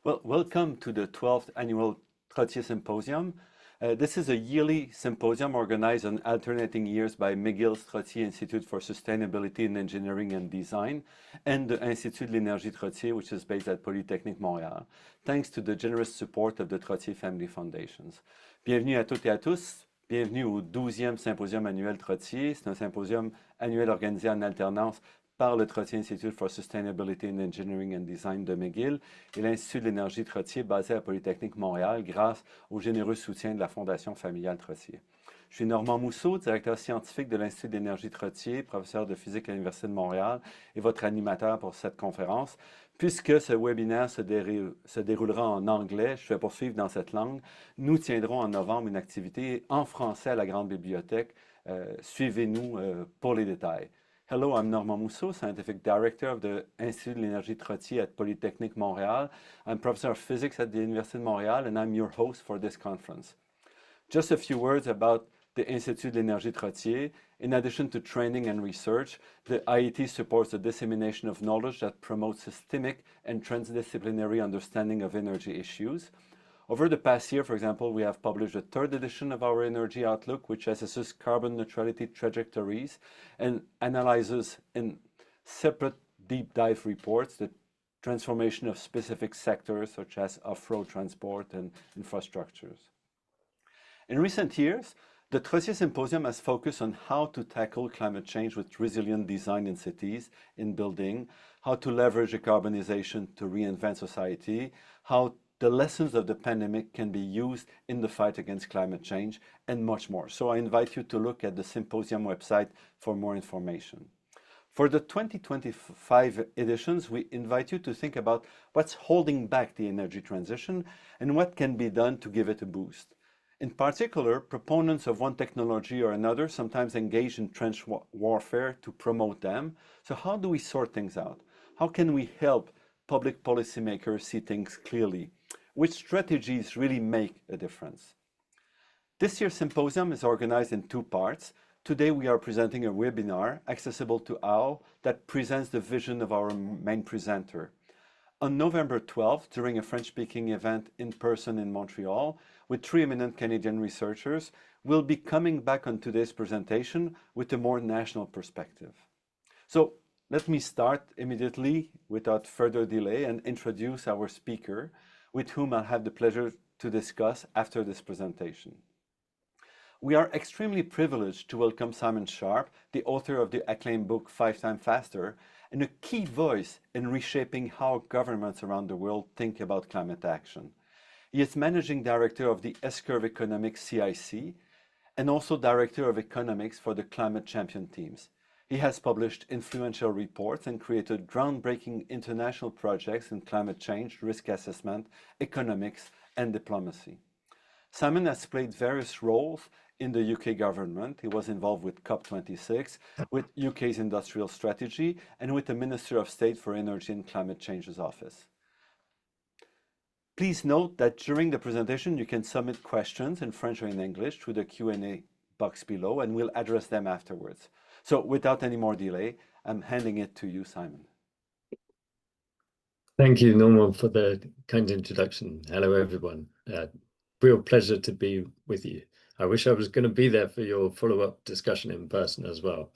Well, welcome to the 12th Annual Trottier Symposium. This is a yearly symposium organized on alternating years by McGill's Trottier Institute for Sustainability in Engineering and Design and the Institut de l'Énergie Trottier, which is based at Polytechnique Montréal, thanks to the generous support of the Trottier Family Foundations. Bienvenue à toutes et à tous. Bienvenue au 12e Symposium annuel Trottier. C'est un symposium annuel organisé en alternance par le Trottier Institute for Sustainability in Engineering and Design de McGill et l'Institut de l'énergie Trottier basé à Polytechnique Montréal grâce au généreux soutien de la Fondation familiale Trottier. Je suis Normand Mousseau, directeur scientifique de l'Institut d'énergie Trottier, professeur de physique à l'Université de Montréal et votre animateur pour cette conférence. Puisque ce webinaire se déroulera en anglais, je vais poursuivre dans cette langue. Nous tiendrons en novembre une activité en français à la Grande Bibliothèque. Suivez-nous pour les détails. Hello, I'm Normand Mousseau, Scientific Director of the Institut de l'Énergie Trottier at Polytechnique Montréal. I'm Professor of Physics at the University of Montreal, and I'm your host for this conference. Just a few words about the Institut de l'Énergie Trottier. In addition to training and research, the IET supports the dissemination of knowledge that promotes systemic and transdisciplinary understanding of energy issues. Over the past year, for example, we have published a third edition of our Energy Outlook, which assesses carbon neutrality trajectories and analyzes in separate deep dive reports the transformation of specific sectors such as off-road transport and infrastructures. In recent years, the Trottier Symposium has focused on how to tackle climate change with resilient design in cities, in building, how to leverage decarbonization to reinvent society, how the lessons of the pandemic can be used in the fight against climate change, and much more. So I invite you to look at the symposium website for more information. For the 2025 editions, we invite you to think about what's holding back the energy transition and what can be done to give it a boost. In particular, proponents of one technology or another sometimes engage in trench warfare to promote them. So how do we sort things out? How can we help public policymakers see things clearly? Which strategies really make a difference? This year's symposium is organized in two parts. Today we are presenting a webinar accessible to all that presents the vision of our main presenter. On November 12th, during a French-speaking event in person in Montreal, with three eminent Canadian researchers, we'll be coming back on today's presentation with a more national perspective. So let me start immediately without further delay and introduce our speaker, with whom I'll have the pleasure to discuss after this presentation. We are extremely privileged to welcome Simon Sharpe, the author of the acclaimed book 5 Times Faster, and a key voice in reshaping how governments around the world think about climate action. He is Managing Director of the S-Curve Economics CIC and also Director of Economics for the Climate Champion teams. He has published influential reports and created groundbreaking international projects in climate change, risk assessment, economics, and diplomacy. Simon has played various roles in the UK government. He was involved with COP26, with UK's industrial strategy, and with the Minister of State for Energy and Climate Change's office. Please note that during the presentation, you can submit questions in French or in English through the Q&A box below, and we'll address them afterwards. So without any more delay, I'm handing it to you, Simon. Thank you, Norman, for the kind introduction. Hello, everyone. Real pleasure to be with you. I wish I was going to be there for your follow-up discussion in person as well.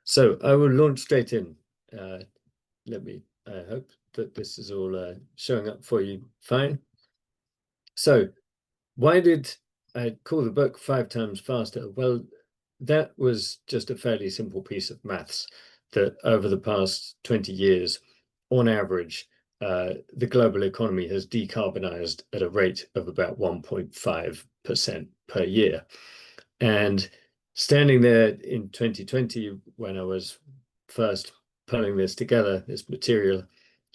So I will launch straight in. I hope that this is all showing up for you fine. So why did I call the book 5 Times Faster? Well, that was just a fairly simple piece of maths that over the past 20 years, on average, the global economy has decarbonized at a rate of about 1.5% per year. And standing there in 2020, when I was first pulling this together, this material,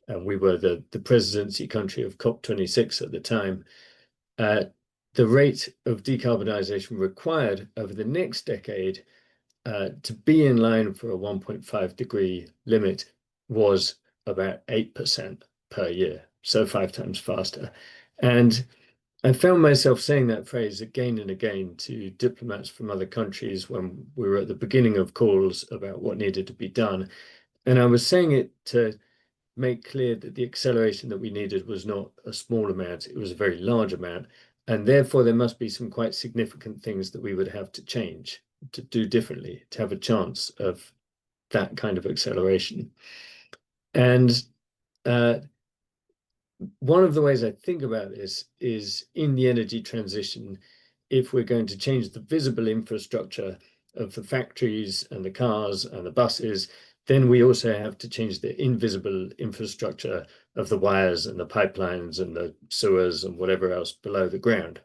and we were the presidency country of COP26 at the time, the rate of decarbonization required over the next decade to be in line for a 1.5 degree limit was about 8% per year, so 5 times faster. And I found myself saying that phrase again and again to diplomats from other countries when we were at the beginning of calls about what needed to be done. And I was saying it to make clear that the acceleration that we needed was not a small amount, it was a very large amount. And therefore, there must be some quite significant things that we would have to change, to do differently, to have a chance of that kind of acceleration. And one of the ways I think about this is in the energy transition, if we're going to change the visible infrastructure of the factories and the cars and the buses, then we also have to change the invisible infrastructure of the wires and the pipelines and the sewers and whatever else below the ground.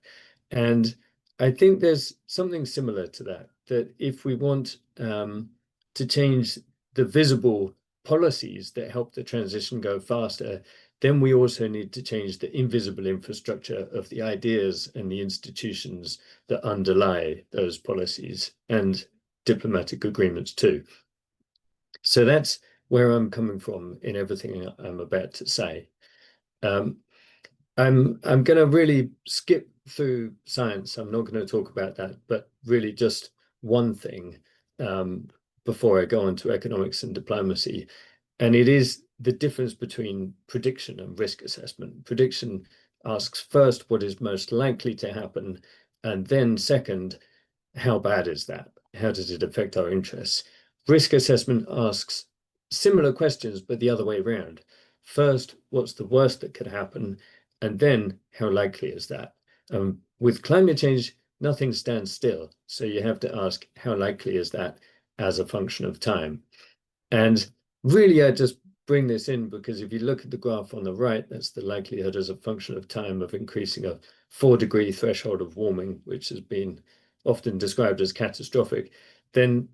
And I think there's something similar to that, that if we want to change the visible policies that help the transition go faster, then we also need to change the invisible infrastructure of the ideas and the institutions that underlie those policies and diplomatic agreements too. So that's where I'm coming from in everything I'm about to say. I'm going to really skip through science. I'm not going to talk about that, but really just one thing before I go on to economics and diplomacy. And it is the difference between prediction and risk assessment. Prediction asks first what is most likely to happen, and then second, how bad is that? How does it affect our interests? Risk assessment asks similar questions, but the other way around. First, what's the worst that could happen? And then, how likely is that? With climate change, nothing stands still. So you have to ask, how likely is that as a function of time? And really, I just bring this in because if you look at the graph on the right, that's the likelihood as a function of time of increasing a 4-degree threshold of warming, which has been often described as catastrophic. Then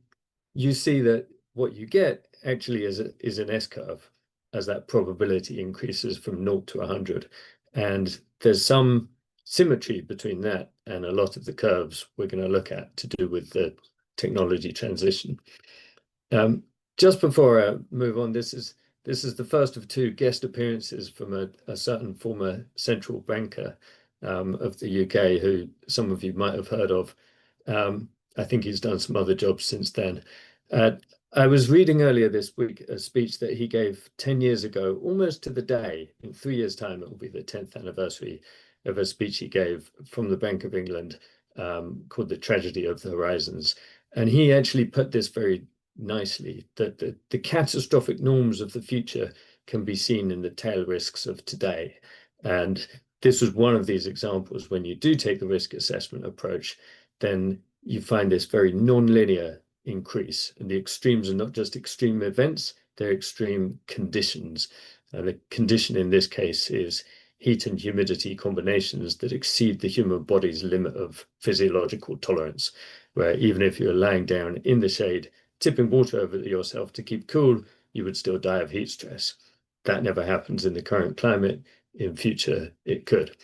you see that what you get actually is an S-curve as that probability increases from 0 to 100. And there's some symmetry between that and a lot of the curves we're going to look at to do with the technology transition. Just before I move on, this is the first of 2 guest appearances from a certain former central banker of the UK, who some of you might have heard of. I think he's done some other jobs since then. I was reading earlier this week a speech that he gave 10 years ago, almost to the day. In 3 years' time, it will be the 10th anniversary of a speech he gave from the Bank of England called The Tragedy of the Horizons. And he actually put this very nicely, that the catastrophic norms of the future can be seen in the tail risks of today. And this was one of these examples. When you do take the risk assessment approach, then you find this very non-linear increase. And the extremes are not just extreme events, they're extreme conditions. And the condition in this case is heat and humidity combinations that exceed the human body's limit of physiological tolerance, where even if you're lying down in the shade, tipping water over yourself to keep cool, you would still die of heat stress. That never happens in the current climate. In future, it could.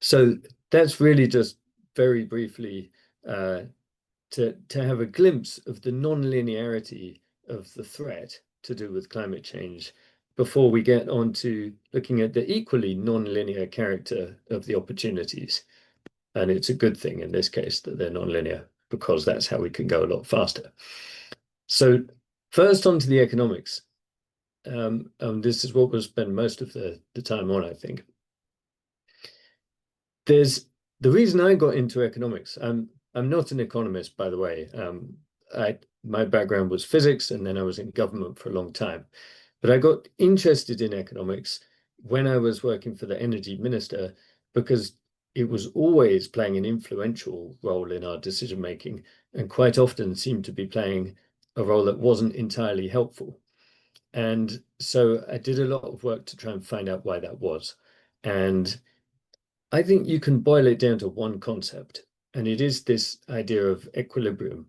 So that's really just very briefly to have a glimpse of the non-linearity of the threat to do with climate change before we get on to looking at the equally non-linear character of the opportunities. And it's a good thing in this case that they're non-linear, because that's how we can go a lot faster. So first on to the economics. This is what we'll spend most of the time on, I think. There's the reason I got into economics. I'm not an economist, by the way. My background was physics, and then I was in government for a long time. But I got interested in economics when I was working for the energy minister, because it was always playing an influential role in our decision making, and quite often seemed to be playing a role that wasn't entirely helpful. And so I did a lot of work to try and find out why that was. And I think you can boil it down to one concept, and it is this idea of equilibrium,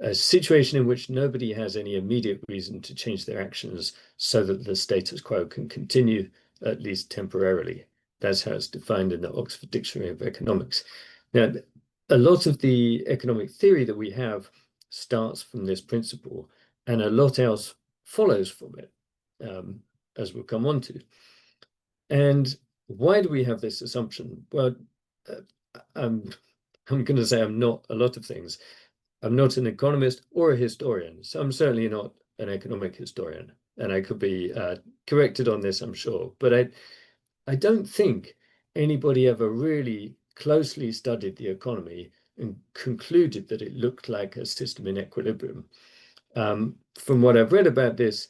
a situation in which nobody has any immediate reason to change their actions so that the status quo can continue, at least temporarily. That's how it's defined in the Oxford Dictionary of Economics. Now, a lot of the economic theory that we have starts from this principle, and a lot else follows from it, as we'll come on to. And why do we have this assumption? Well, I'm going to say I'm not a lot of things. I'm not an economist or a historian, so I'm certainly not an economic historian. and I could be corrected on this, I'm sure, but I don't think anybody ever really closely studied the economy and concluded that it looked like a system in equilibrium. From what I've read about this,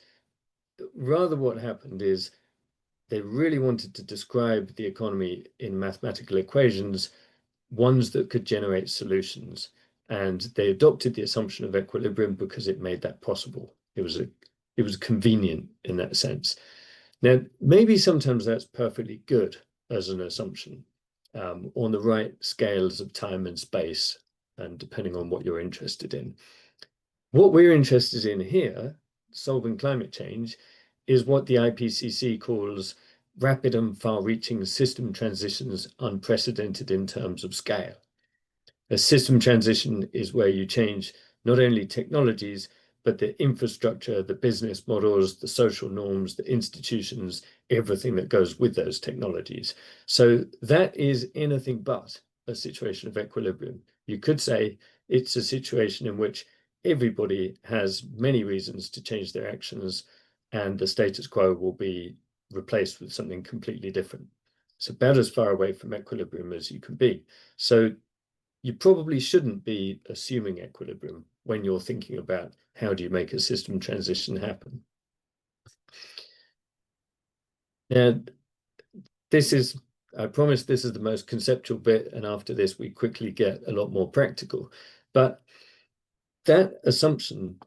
rather what happened is they really wanted to describe the economy in mathematical equations, ones that could generate solutions. And they adopted the assumption of equilibrium because it made that possible. It was convenient in that sense. Now, maybe sometimes that's perfectly good as an assumption on the right scales of time and space, and depending on what you're interested in. What we're interested in here, solving climate change, is what the IPCC calls rapid and far-reaching system transitions unprecedented in terms of scale. A system transition is where you change not only technologies, but the infrastructure, the business models, the social norms, the institutions, everything that goes with those technologies. So that is anything but a situation of equilibrium. You could say it's a situation in which everybody has many reasons to change their actions, and the status quo will be replaced with something completely different. It's about as far away from equilibrium as you can be. So you probably shouldn't be assuming equilibrium when you're thinking about how do you make a system transition happen. And this is, I promise this is the most conceptual bit, and after this we quickly get a lot more practical. But that assumption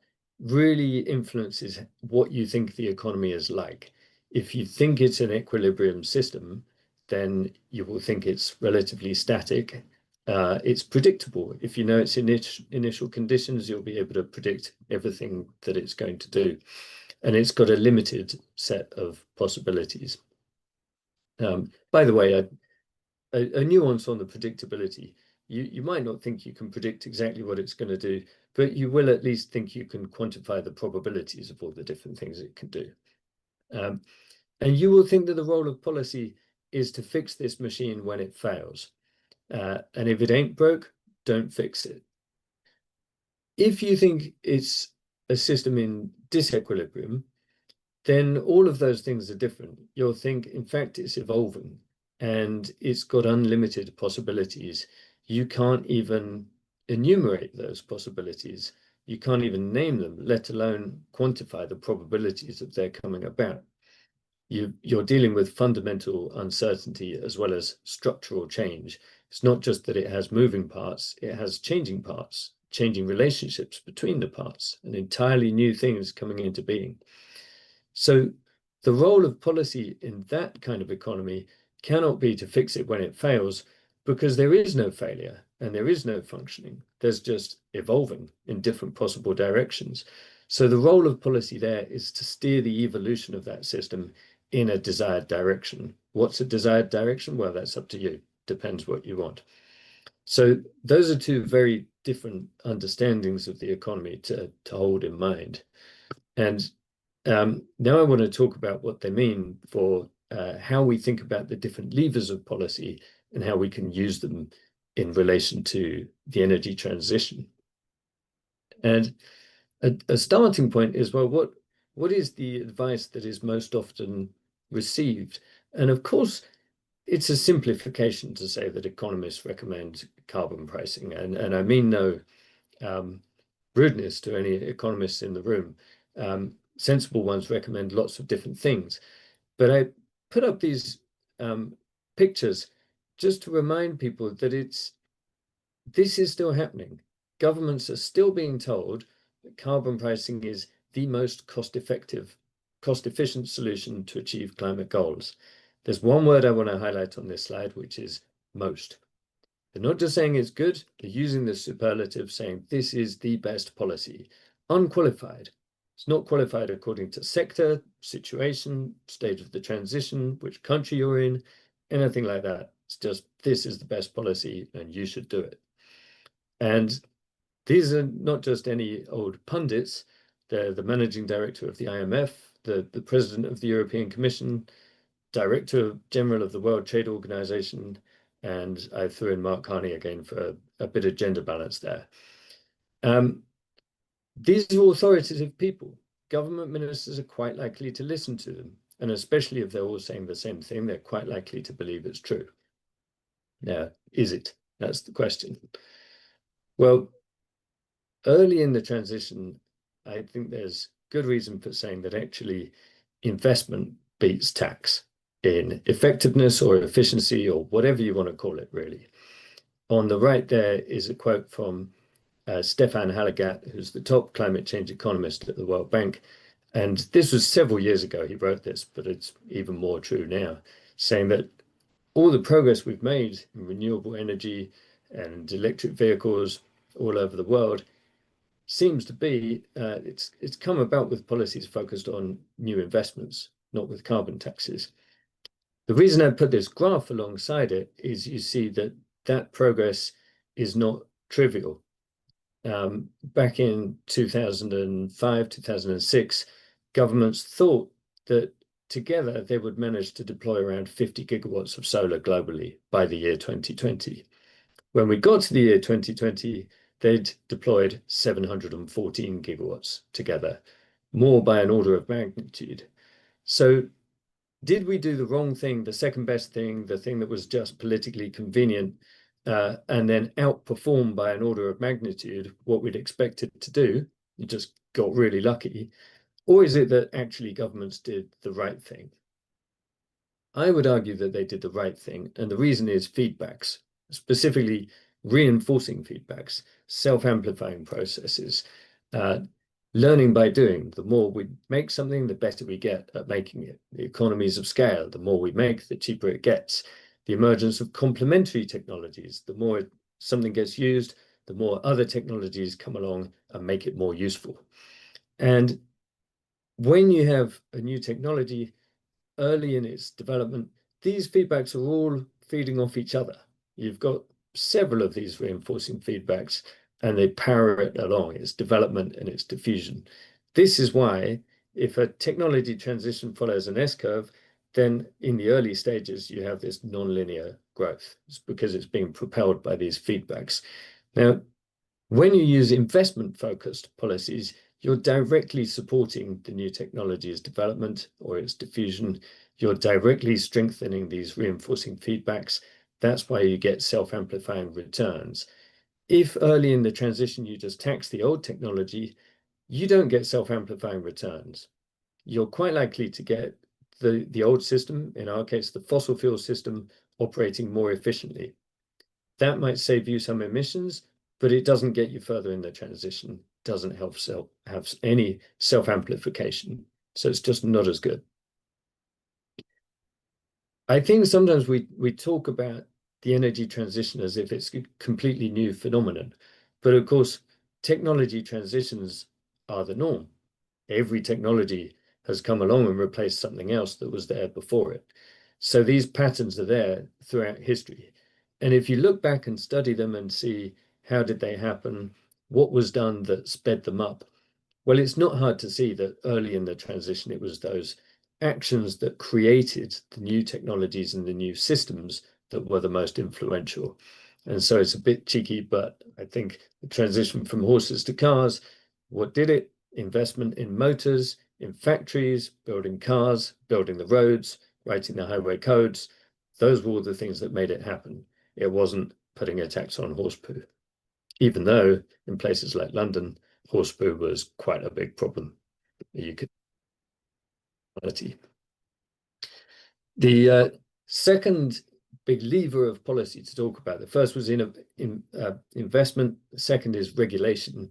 really influences what you think the economy is like. If you think it's an equilibrium system, then you will think it's relatively static. It's predictable. If you know its initial conditions, you'll be able to predict everything that it's going to do. And it's got a limited set of possibilities. By the way, a nuance on the predictability. You might not think you can predict exactly what it's going to do, but you will at least think you can quantify the probabilities of all the different things it can do. And you will think that the role of policy is to fix this machine when it fails. And if it ain't broke, don't fix it. If you think it's a system in disequilibrium, then all of those things are different. You'll think, in fact, it's evolving and it's got unlimited possibilities. You can't even enumerate those possibilities. You can't even name them, let alone quantify the probabilities of their coming about. You're dealing with fundamental uncertainty as well as structural change. It's not just that it has moving parts, it has changing parts, changing relationships between the parts, and entirely new things coming into being. So the role of policy in that kind of economy cannot be to fix it when it fails, because there is no failure and there is no functioning. There's just evolving in different possible directions. So the role of policy there is to steer the evolution of that system in a desired direction. What's a desired direction? Well, that's up to you. Depends what you want. So those are two very different understandings of the economy to hold in mind. And now I want to talk about what they mean for how we think about the different levers of policy and how we can use them in relation to the energy transition. And a starting point is, well, what is the advice that is most often received? And of course, it's a simplification to say that economists recommend carbon pricing. And I mean no rudeness to any economists in the room. Sensible ones recommend lots of different things. But I put up these pictures just to remind people that this is still happening. Governments are still being told that carbon pricing is the most cost-efficient solution to achieve climate goals. There's one word I want to highlight on this slide, which is most. They're not just saying it's good, they're using the superlative, saying this is the best policy. Unqualified. It's not qualified according to sector, situation, stage of the transition, which country you're in, anything like that. It's just, this is the best policy and you should do it. And these are not just any old pundits. They're the managing director of the IMF, the president of the European Commission, director general of the World Trade Organization, and I threw in Mark Carney again for a bit of gender balance there. These are authoritative people. government ministers are quite likely to listen to them. And especially if they're all saying the same thing, they're quite likely to believe it's true. Now, is it? That's the question. Well, early in the transition, I think there's good reason for saying that actually investment beats tax in effectiveness or efficiency or whatever you want to call it, really. On the right there is a quote from Stefan Hallegatt, who's the top climate change economist at the World Bank. And this was several years ago he wrote this, but it's even more true now, saying that all the progress we've made in renewable energy and electric vehicles all over the world seems to be, it's come about with policies focused on new investments, not with carbon taxes. The reason I put this graph alongside it is you see that that progress is not trivial. Back in 2005, 2006, governments thought that together they would manage to deploy around 50 gigawatts of solar globally by the year 2020. When we got to the year 2020, they'd deployed 714 gigawatts together, more by an order of magnitude. So did we do the wrong thing, the second best thing, the thing that was just politically convenient, and then outperform by an order of magnitude what we'd expected to do? You just got really lucky. Or is it that actually governments did the right thing? I would argue that they did the right thing, and the reason is feedbacks, specifically reinforcing feedbacks, self-amplifying processes, learning by doing. The more we make something, the better we get at making it. The economies of scale, the more we make, the cheaper it gets. The emergence of complementary technologies, the more something gets used, the more other technologies come along and make it more useful. And when you have a new technology early in its development, these feedbacks are all feeding off each other. You've got several of these reinforcing feedbacks and they power it along, its development and its diffusion. This is why if a technology transition follows an S-curve, then in the early stages, you have this nonlinear growth. It's because it's being propelled by these feedbacks. Now, when you use investment-focused policies, you're directly supporting the new technology's development or its diffusion. You're directly strengthening these reinforcing feedbacks. That's why you get self-amplifying returns. If early in the transition you just tax the old technology, you don't get self-amplifying returns. You're quite likely to get the old system, in our case, the fossil fuel system, operating more efficiently. That might save you some emissions, but it doesn't get you further in the transition, doesn't help have any self-amplification. So it's just not as good. I think sometimes we talk about the energy transition as if it's a completely new phenomenon. But of course, technology transitions are the norm. Every technology has come along and replaced something else that was there before it. So these patterns are there throughout history. And if you look back and study them and see how did they happen, what was done that sped them up, well, it's not hard to see that early in the transition, it was those actions that created the new technologies and the new systems that were the most influential. And so it's a bit cheeky, but I think the transition from horses to cars, what did it? Investment in motors, in factories, building cars, building the roads, writing the highway codes. Those were all the things that made it happen. It wasn't putting a tax on horse poo, even though in places like London, horse poo was quite a big problem. You could. The second big lever of policy to talk about, the first was investment, the second is regulation.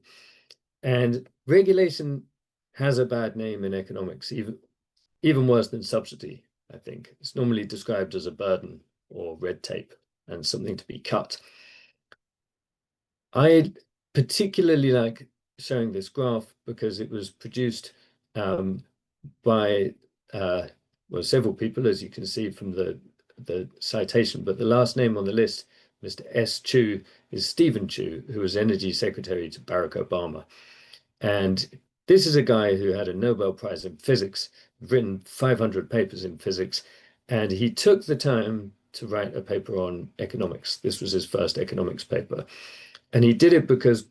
And regulation has a bad name in economics, even worse than subsidy, I think. It's normally described as a burden or red tape and something to be cut. I particularly like showing this graph because it was produced by well, several people, as you can see from the citation, but the last name on the list, Mr. S. Chu, is Stephen Chu, who was Energy Secretary to Barack Obama. And this is a guy who had a Nobel Prize in physics, written 500 papers in physics, and he took the time to write a paper on economics. This was his first economics paper. And he did it because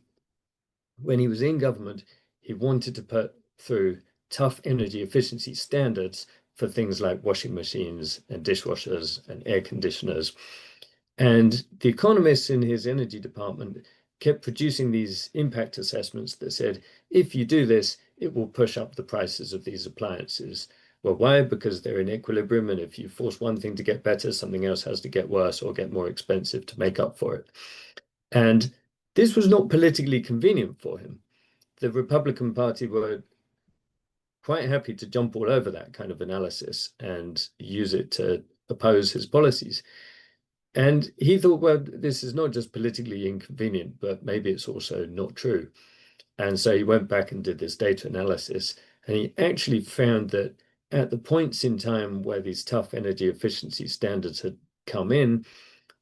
when he was in government, he wanted to put through tough energy efficiency standards for things like washing machines and dishwashers and air conditioners. And the economists in his energy department kept producing these impact assessments that said, if you do this, it will push up the prices of these appliances. Well, why? Because they're in equilibrium, and if you force one thing to get better, something else has to get worse or get more expensive to make up for it. And this was not politically convenient for him. The Republican Party were quite happy to jump all over that kind of analysis and use it to oppose his policies. And he thought, well, this is not just politically inconvenient, but maybe it's also not true. And so he went back and did this data analysis, and he actually found that at the points in time where these tough energy efficiency standards had come in,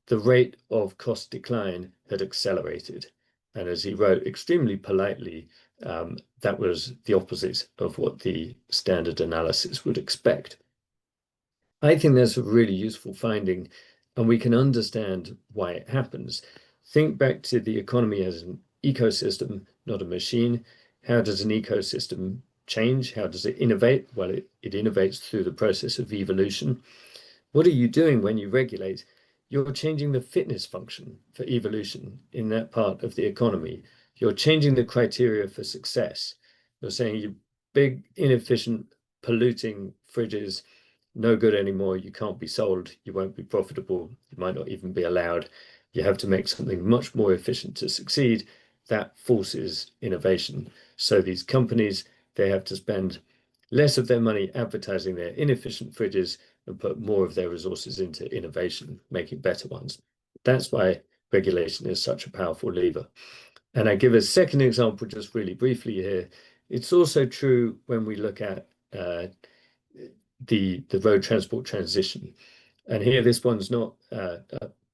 the rate of cost decline had accelerated. And as he wrote extremely politely, that was the opposite of what the standard analysis would expect. I think that's a really useful finding, and we can understand why it happens. Think back to the economy as an ecosystem, not a machine. How does an ecosystem change? How does it innovate? Well, it innovates through the process of evolution. What are you doing when you regulate? You're changing the fitness function for evolution in that part of the economy. You're changing the criteria for success. You're saying you big, inefficient, polluting fridges, no good anymore. You can't be sold. You won't be profitable. You might not even be allowed. You have to make something much more efficient to succeed. That forces innovation. So these companies, they have to spend less of their money advertising their inefficient fridges and put more of their resources into innovation, making better ones. That's why regulation is such a powerful lever. And I give a second example just really briefly here. It's also true when we look at the road transport transition. And here, this one's not a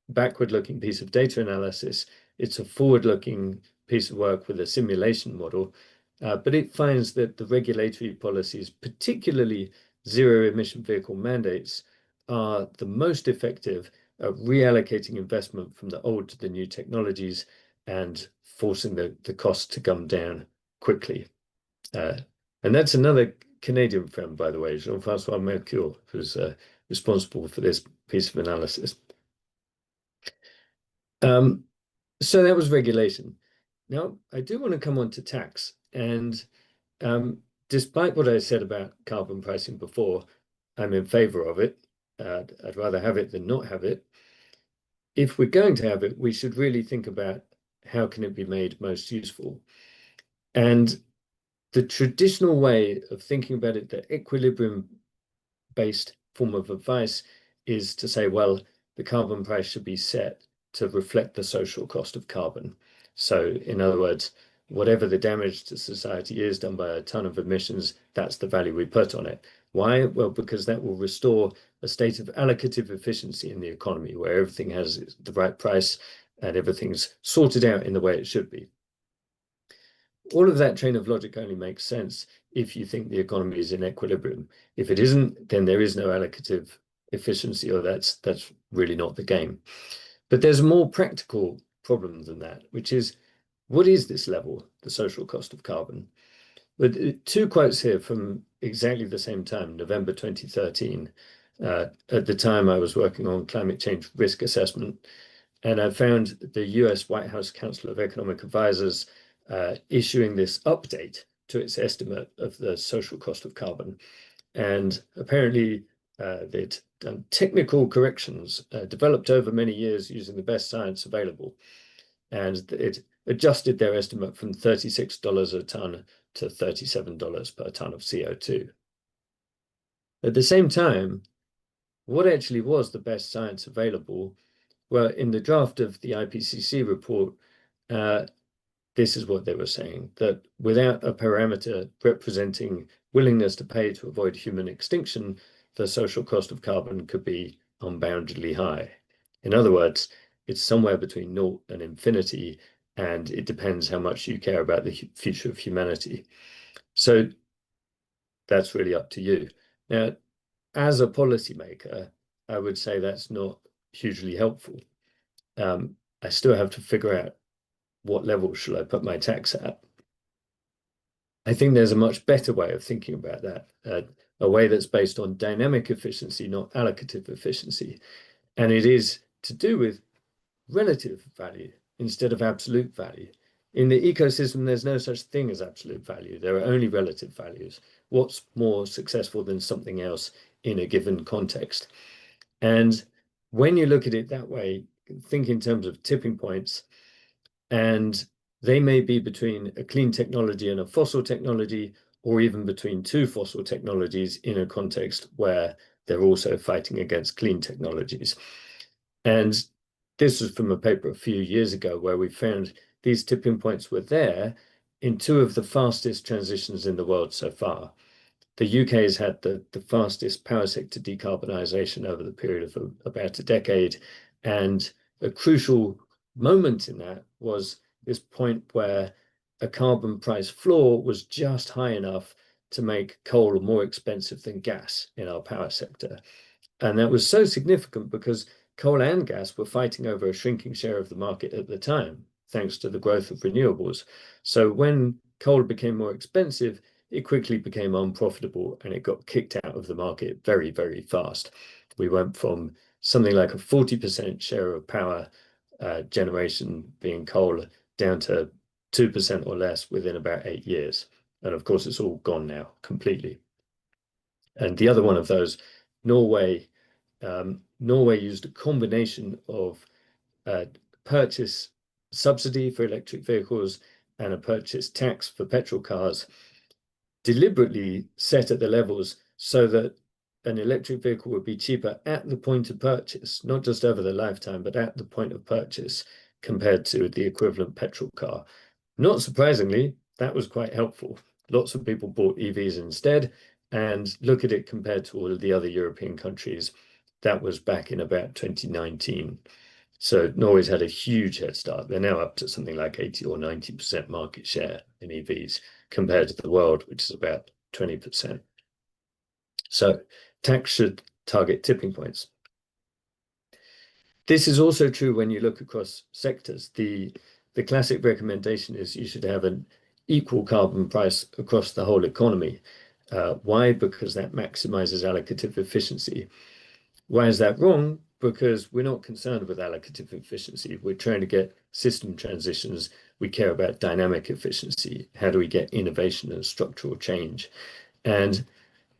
backward-looking piece of data analysis. It's a forward-looking piece of work with a simulation model. But it finds that the regulatory policies, particularly zero-emission vehicle mandates, are the most effective at reallocating investment from the old to the new technologies and forcing the cost to come down quickly. And that's another Canadian friend, by the way, Jean-Francois Mercure, who's responsible for this piece of analysis. So that was regulation. Now, I do want to come on to tax. And despite what I said about carbon pricing before, I'm in favor of it. I'd rather have it than not have it. If we're going to have it, we should really think about how can it be made most useful. And the traditional way of thinking about it, the equilibrium-based form of advice, is to say, well, the carbon price should be set to reflect the social cost of carbon. So in other words, whatever the damage to society is done by a ton of emissions, that's the value we put on it. Why? Well, because that will restore a state of allocative efficiency in the economy where everything has the right price and everything's sorted out in the way it should be. All of that train of logic only makes sense if you think the economy is in equilibrium. If it isn't, then there is no allocative efficiency, or that's really not the game. But there's a more practical problem than that, which is, what is this level, the social cost of carbon? But two quotes here from exactly the same time, November 2013. At the time, I was working on climate change risk assessment, and I found the US White House Council of Economic Advisors issuing this update to its estimate of the social cost of carbon. And apparently they'd done technical corrections developed over many years using the best science available. And it adjusted their estimate from $36 a ton to $37 per ton of CO2. At the same time, what actually was the best science available? Well, in the draft of the IPCC report, this is what they were saying, that without a parameter representing willingness to pay to avoid human extinction, the social cost of carbon could be unboundedly high. In other words, it's somewhere between naught and infinity, and it depends how much you care about the future of humanity. So that's really up to you. Now, as a policymaker, I would say that's not hugely helpful. I still have to figure out what level should I put my tax at. I think there's a much better way of thinking about that, a way that's based on dynamic efficiency, not allocative efficiency. And it is to do with relative value instead of absolute value. In the ecosystem, there's no such thing as absolute value. There are only relative values. What's more successful than something else in a given context? And when you look at it that way, think in terms of tipping points, and they may be between a clean technology and a fossil technology, or even between two fossil technologies in a context where they're also fighting against clean technologies. And this was from a paper a few years ago where we found these tipping points were there in two of the fastest transitions in the world so far. The UK has had the fastest power sector decarbonisation over the period of about a decade. And a crucial moment in that was this point where a carbon price floor was just high enough to make coal more expensive than gas in our power sector. And that was so significant because coal and gas were fighting over a shrinking share of the market at the time, thanks to the growth of renewables. So when coal became more expensive, it quickly became unprofitable and it got kicked out of the market very, very fast. We went from something like a 40% share of power generation being coal down to 2% or less within about 8 years. And of course, it's all gone now completely. And the other one of those, Norway, Norway used a combination of purchase subsidy for electric vehicles and a purchase tax for petrol cars, deliberately set at the levels so that an electric vehicle would be cheaper at the point of purchase, not just over the lifetime, but at the point of purchase compared to the equivalent petrol car. Not surprisingly, that was quite helpful. Lots of people bought EVs instead, and look at it compared to all of the other European countries. That was back in about 2019. So Norway's had a huge head start. They're now up to something like 80 or 90% market share in EVs compared to the world, which is about 20%. So tax should target tipping points. This is also true when you look across sectors. The classic recommendation is you should have an equal carbon price across the whole economy. Why? Because that maximizes allocative efficiency. Why is that wrong? Because we're not concerned with allocative efficiency. We're trying to get system transitions. We care about dynamic efficiency. How do we get innovation and structural change? And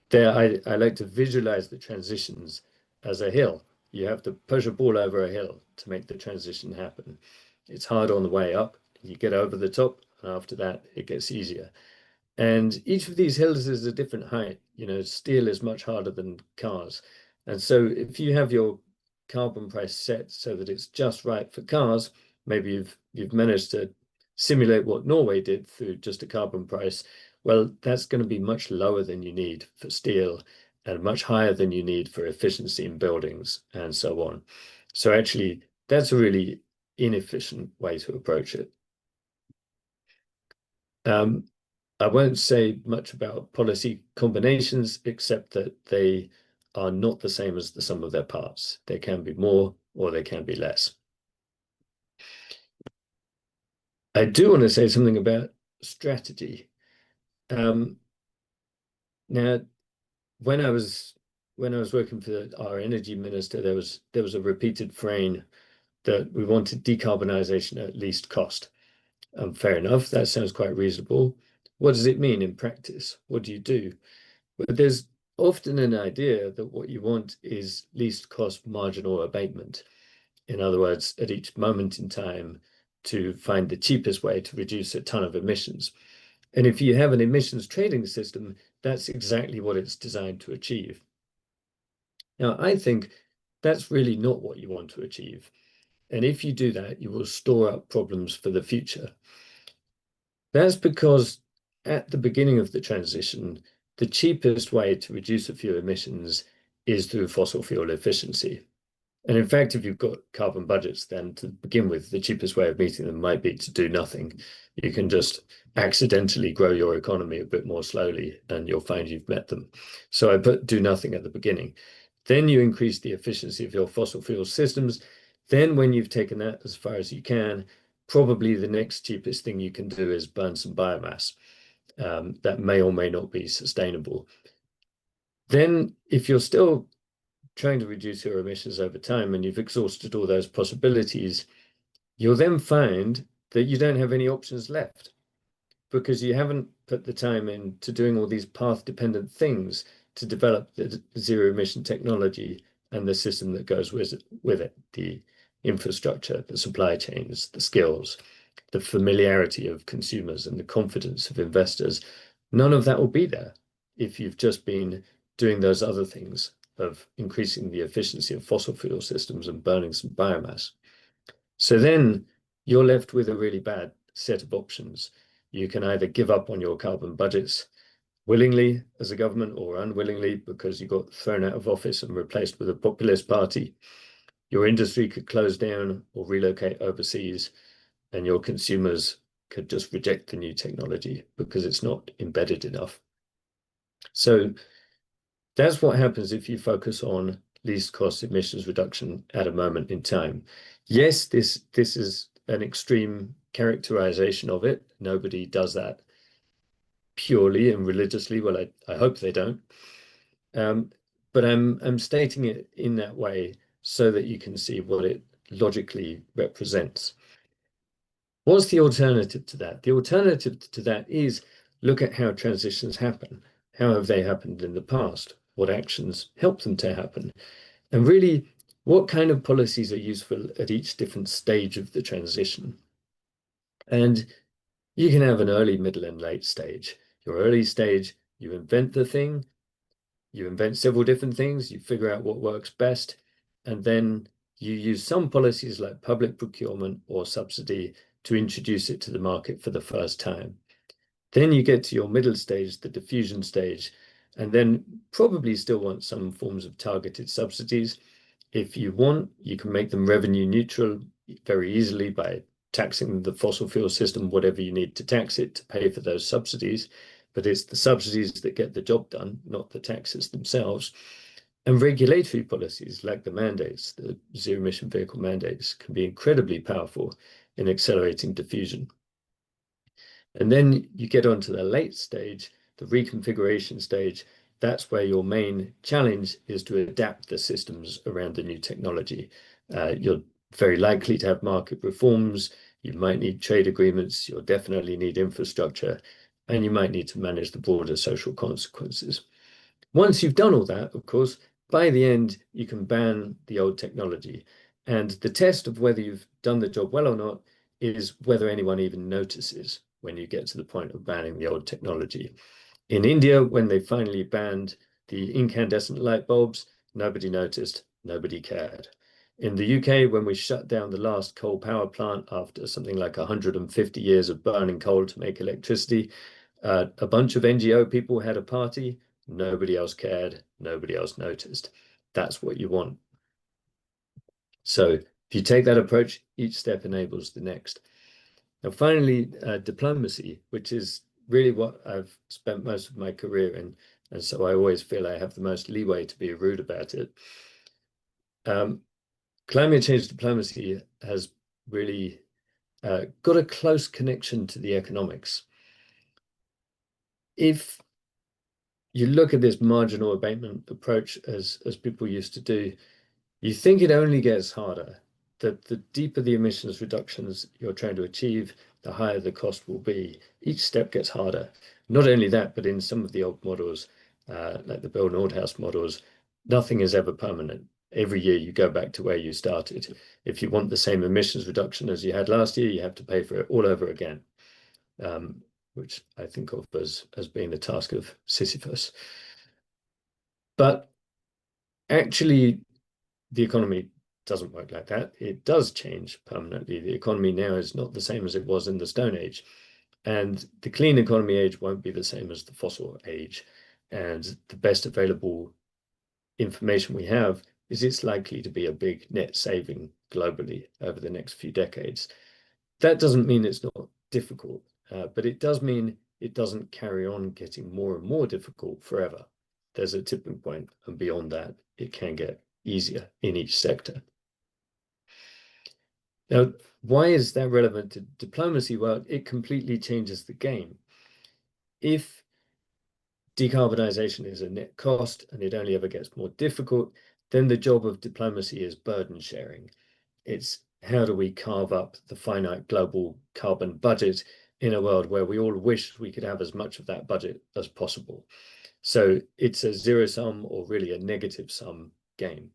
there, I like to visualize the transitions as a hill. You have to push a ball over a hill to make the transition happen. It's hard on the way up. You get over the top, and after that, it gets easier. And each of these hills is a different height. You know, steel is much harder than cars. And so if you have your carbon price set so that it's just right for cars, maybe you've managed to simulate what Norway did through just a carbon price. Well, that's going to be much lower than you need for steel and much higher than you need for efficiency in buildings and so on. So actually, that's a really inefficient way to approach it. I won't say much about policy combinations, except that they are not the same as the sum of their parts. They can be more or they can be less. I do want to say something about strategy. Now, when I was working for our energy minister, there was a repeated refrain that we wanted decarbonisation at least cost. Fair enough, that sounds quite reasonable. What does it mean in practice? What do you do? But there's often an idea that what you want is least cost marginal abatement. In other words, at each moment in time, to find the cheapest way to reduce a ton of emissions. And if you have an emissions trading system, that's exactly what it's designed to achieve. Now, I think that's really not what you want to achieve. And if you do that, you will store up problems for the future. That's because at the beginning of the transition, the cheapest way to reduce a few emissions is through fossil fuel efficiency. And in fact, if you've got carbon budgets, then to begin with, the cheapest way of meeting them might be to do nothing. You can just accidentally grow your economy a bit more slowly and you'll find you've met them. So I put do nothing at the beginning. Then you increase the efficiency of your fossil fuel systems. Then when you've taken that as far as you can, probably the next cheapest thing you can do is burn some biomass. that may or may not be sustainable. Then if you're still trying to reduce your emissions over time and you've exhausted all those possibilities, you'll then find that you don't have any options left because you haven't put the time into doing all these path-dependent things to develop the zero emission technology and the system that goes with it, the infrastructure, the supply chains, the skills, the familiarity of consumers and the confidence of investors. None of that will be there if you've just been doing those other things of increasing the efficiency of fossil fuel systems and burning some biomass. So then you're left with a really bad set of options. You can either give up on your carbon budgets willingly as a government or unwillingly because you got thrown out of office and replaced with a populist party. Your industry could close down or relocate overseas, and your consumers could just reject the new technology because it's not embedded enough. So that's what happens if you focus on least cost emissions reduction at a moment in time. Yes, this is an extreme characterization of it. Nobody does that purely and religiously. Well, I hope they don't. But I'm stating it in that way so that you can see what it logically represents. What's the alternative to that? The alternative to that is look at how transitions happen. How have they happened in the past? What actions help them to happen? And really, what kind of policies are useful at each different stage of the transition? And you can have an early, middle, and late stage. Your early stage, you invent the thing, you invent several different things, you figure out what works best, and then you use some policies like public procurement or subsidy to introduce it to the market for the first time. Then you get to your middle stage, the diffusion stage, and then probably still want some forms of targeted subsidies. If you want, you can make them revenue neutral very easily by taxing the fossil fuel system, whatever you need to tax it to pay for those subsidies. But it's the subsidies that get the job done, not the taxes themselves. And regulatory policies like the mandates, the zero emission vehicle mandates, can be incredibly powerful in accelerating diffusion. And then you get onto the late stage, the reconfiguration stage. That's where your main challenge is to adapt the systems around the new technology. You're very likely to have market reforms. You might need trade agreements. You'll definitely need infrastructure, and you might need to manage the broader social consequences. Once you've done all that, of course, by the end, you can ban the old technology. And the test of whether you've done the job well or not is whether anyone even notices when you get to the point of banning the old technology. In India, when they finally banned the incandescent light bulbs, nobody noticed, nobody cared. In the UK, when we shut down the last coal power plant after something like 150 years of burning coal to make electricity, a bunch of NGO people had a party. Nobody else cared. Nobody else noticed. That's what you want. So if you take that approach, each step enables the next. Now, finally, diplomacy, which is really what I've spent most of my career in. And so I always feel I have the most leeway to be rude about it. Climate change diplomacy has really got a close connection to the economics. If you look at this marginal abatement approach as people used to do, you think it only gets harder. That the deeper the emissions reductions you're trying to achieve, the higher the cost will be. Each step gets harder. Not only that, but in some of the old models, like the Bill Nordhaus models, nothing is ever permanent. Every year you go back to where you started. If you want the same emissions reduction as you had last year, you have to pay for it all over again, which I think of as being the task of Sisyphus. But actually, the economy doesn't work like that. It does change permanently. The economy now is not the same as it was in the Stone Age. And the clean economy age won't be the same as the fossil age. And the best available information we have is it's likely to be a big net saving globally over the next few decades. That doesn't mean it's not difficult, but it does mean it doesn't carry on getting more and more difficult forever. There's a tipping point, and beyond that, it can get easier in each sector. Now, why is that relevant to diplomacy? Well, it completely changes the game. if decarbonization is a net cost and it only ever gets more difficult, then the job of diplomacy is burden sharing. It's how do we carve up the finite global carbon budget in a world where we all wish we could have as much of that budget as possible. So it's a zero-sum or really a negative-sum game.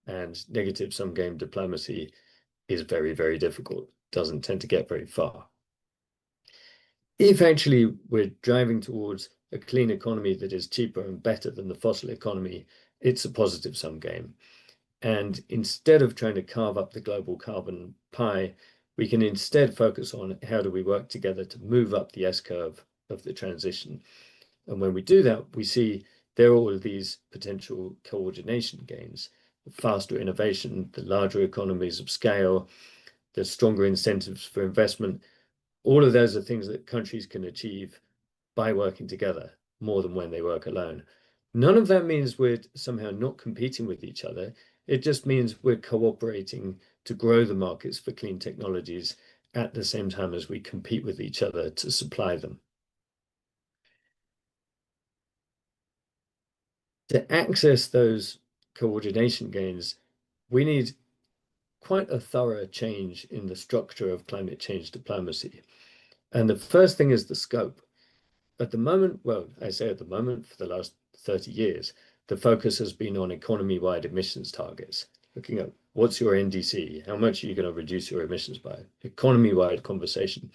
And negative-sum game diplomacy is very, very difficult, doesn't tend to get very far. If actually we're driving towards a clean economy that is cheaper and better than the fossil economy, it's a positive-sum game. And instead of trying to carve up the global carbon pie, we can instead focus on how do we work together to move up the S-curve of the transition. And when we do that, we see there are all of these potential coordination gains, the faster innovation, the larger economies of scale, the stronger incentives for investment. All of those are things that countries can achieve by working together more than when they work alone. None of that means we're somehow not competing with each other. It just means we're cooperating to grow the markets for clean technologies at the same time as we compete with each other to supply them. To access those coordination gains, we need quite a thorough change in the structure of climate change diplomacy. And the first thing is the scope. At the moment, well, I say at the moment, for the last 30 years, the focus has been on economy-wide emissions targets, looking at what's your NDC, how much are you going to reduce your emissions by, economy-wide conversation.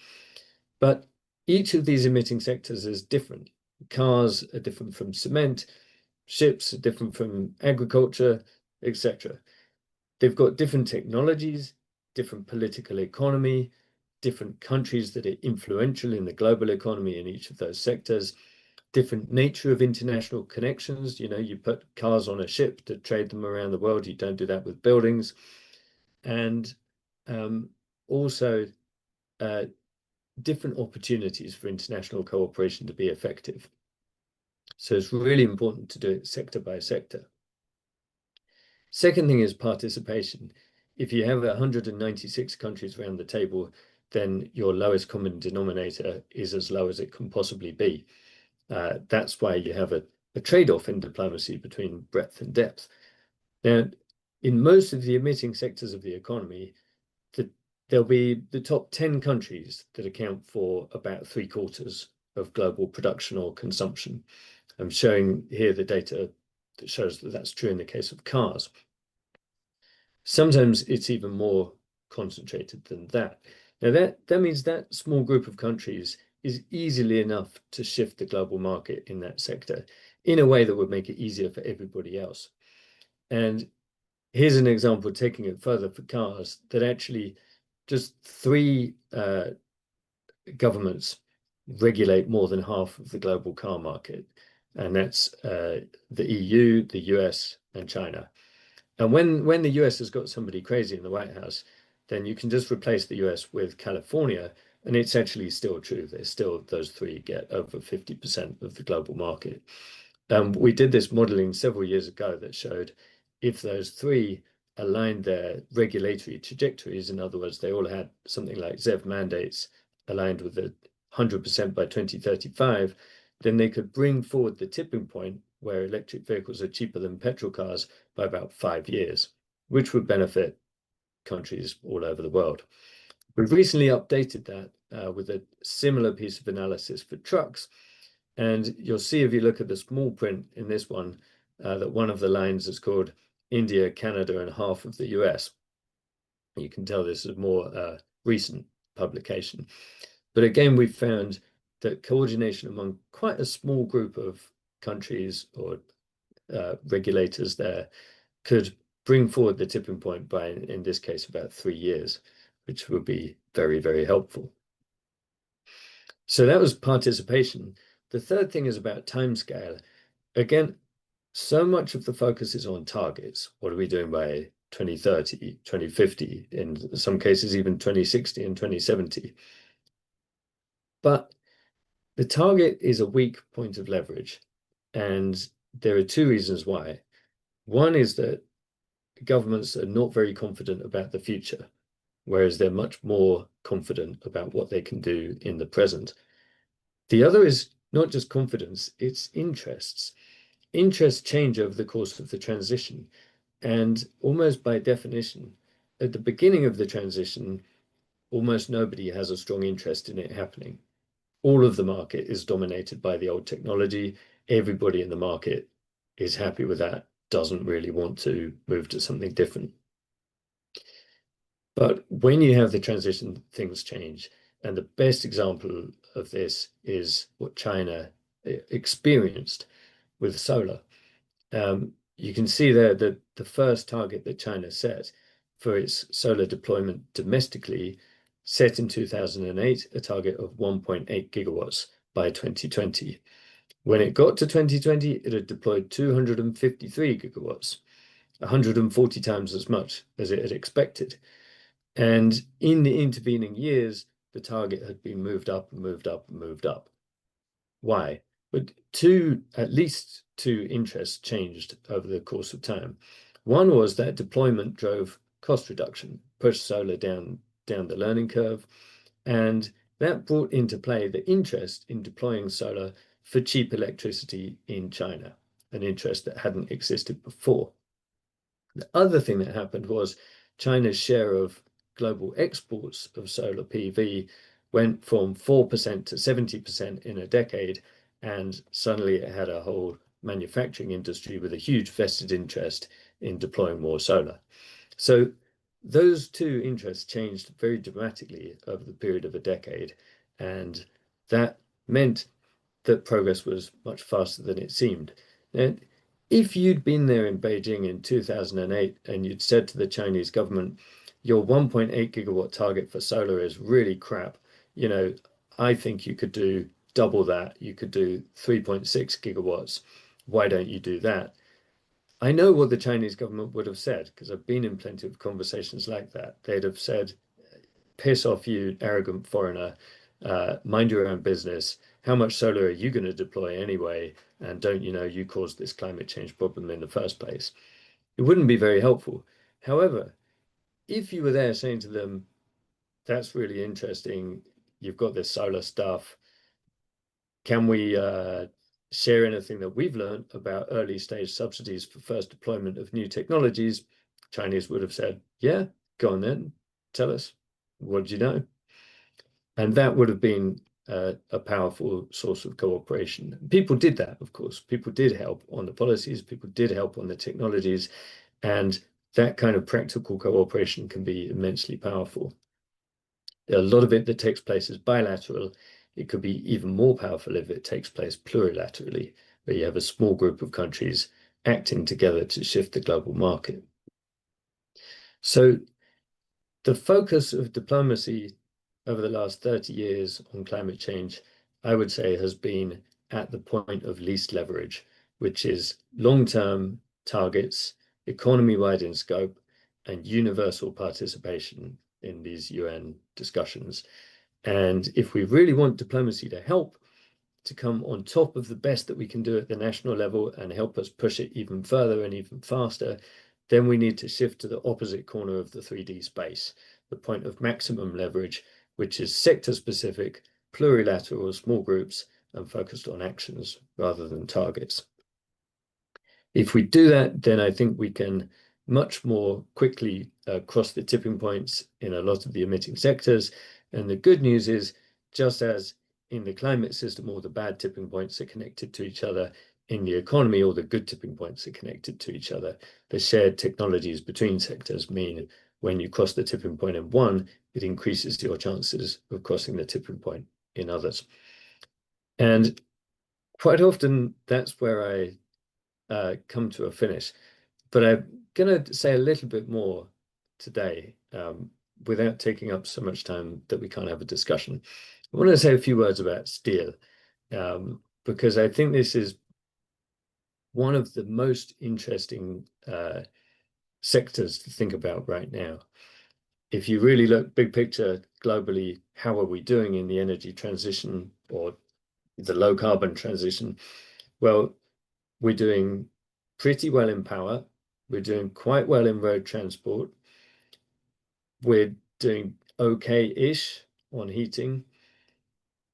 But each of these emitting sectors is different. Cars are different from cement, ships are different from agriculture, etc. They've got different technologies, different political economy, different countries that are influential in the global economy in each of those sectors, different nature of international connections. You know, you put cars on a ship to trade them around the world. You don't do that with buildings. And also different opportunities for international cooperation to be effective. So it's really important to do it sector by sector. Second thing is participation. If you have 196 countries around the table, then your lowest common denominator is as low as it can possibly be. That's why you have a trade-off in diplomacy between breadth and depth. Now, in most of the emitting sectors of the economy, there'll be the top 10 countries that account for about 3/4 of global production or consumption. I'm showing here the data that shows that that's true in the case of cars. Sometimes it's even more concentrated than that. Now that means that small group of countries is easily enough to shift the global market in that sector in a way that would make it easier for everybody else. And here's an example, taking it further for cars, that actually just 3 governments regulate more than half of the global car market. And that's the EU, the US, and China. And when the US has got somebody crazy in the White House, then you can just replace the US with California, and it's actually still true. There's still those 3 get over 50% of the global market. We did this modeling several years ago that showed if those 3 aligned their regulatory trajectories, in other words, they all had something like ZEV mandates aligned with the 100% by 2035, then they could bring forward the tipping point where electric vehicles are cheaper than petrol cars by about 5 years, which would benefit countries all over the world. We've recently updated that with a similar piece of analysis for trucks. And you'll see if you look at the small print in this one, that one of the lines is called India, Canada, and half of the US. You can tell this is a more recent publication. But again, we've found that coordination among quite a small group of countries or regulators there could bring forward the tipping point by, in this case, about 3 years, which would be very, very helpful. So that was participation. The third thing is about timescale. Again, so much of the focus is on targets. What are we doing by 2030, 2050, in some cases even 2060 and 2070? But the target is a weak point of leverage. And there are 2 reasons why. One is that governments are not very confident about the future, whereas they're much more confident about what they can do in the present. The other is not just confidence, it's interests. Interests change over the course of the transition. And almost by definition, at the beginning of the transition, almost nobody has a strong interest in it happening. All of the market is dominated by the old technology. Everybody in the market is happy with that, doesn't really want to move to something different. But when you have the transition, things change. And the best example of this is what China experienced with solar. You can see there that the first target that China set for its solar deployment domestically set in 2008 a target of 1.8 gigawatts by 2020. When it got to 2020, it had deployed 253 gigawatts, 140 times as much as it had expected. And in the intervening years, the target had been moved up and moved up and moved up. Why? But at least two interests changed over the course of time. One was that deployment drove cost reduction, pushed solar down the learning curve, and that brought into play the interest in deploying solar for cheap electricity in China, an interest that hadn't existed before. The other thing that happened was China's share of global exports of solar PV went from 4% to 70% in a decade, and suddenly it had a whole manufacturing industry with a huge vested interest in deploying more solar. So those two interests changed very dramatically over the period of a decade, and that meant that progress was much faster than it seemed. And if you'd been there in Beijing in 2008 and you'd said to the Chinese government, your 1.8 gigawatt target for solar is really crap, I think you could do double that, you could do 3.6 gigawatts, why don't you do that? I know what the Chinese government would have said, because I've been in plenty of conversations like that. They'd have said, piss off, you arrogant foreigner, mind your own business. How much solar are you going to deploy anyway? And don't you know you caused this climate change problem in the first place? It wouldn't be very helpful. However, if you were there saying to them, that's really interesting, you've got this solar stuff, can we share anything that we've learned about early stage subsidies for first deployment of new technologies? Chinese would have said, yeah, go on then, tell us, what did you know? And that would have been a powerful source of cooperation. People did that, of course. People did help on the policies, people did help on the technologies, and that kind of practical cooperation can be immensely powerful. A lot of it that takes place is bilateral. It could be even more powerful if it takes place plurilaterally, where you have a small group of countries acting together to shift the global market. So the focus of diplomacy over the last 30 years on climate change, I would say, has been at the point of least leverage, which is long-term targets, economy-wide in scope, and universal participation in these UN discussions. And if we really want diplomacy to help, to come on top of the best that we can do at the national level and help us push it even further and even faster, then we need to shift to the opposite corner of the 3D space, the point of maximum leverage, which is sector-specific, plurilateral, small groups, and focused on actions rather than targets. If we do that, then I think we can much more quickly cross the tipping points in a lot of the emitting sectors. And the good news is, just as in the climate system, all the bad tipping points are connected to each other, in the economy, all the good tipping points are connected to each other. The shared technologies between sectors mean when you cross the tipping point in one, it increases your chances of crossing the tipping point in others. And quite often, that's where I come to a finish. But I'm going to say a little bit more today without taking up so much time that we can't have a discussion. I want to say a few words about steel because I think this is one of the most interesting sectors to think about right now. If you really look big picture globally, how are we doing in the energy transition or the low carbon transition? Well, we're doing pretty well in power. We're doing quite well in road transport. We're doing okay-ish on heating.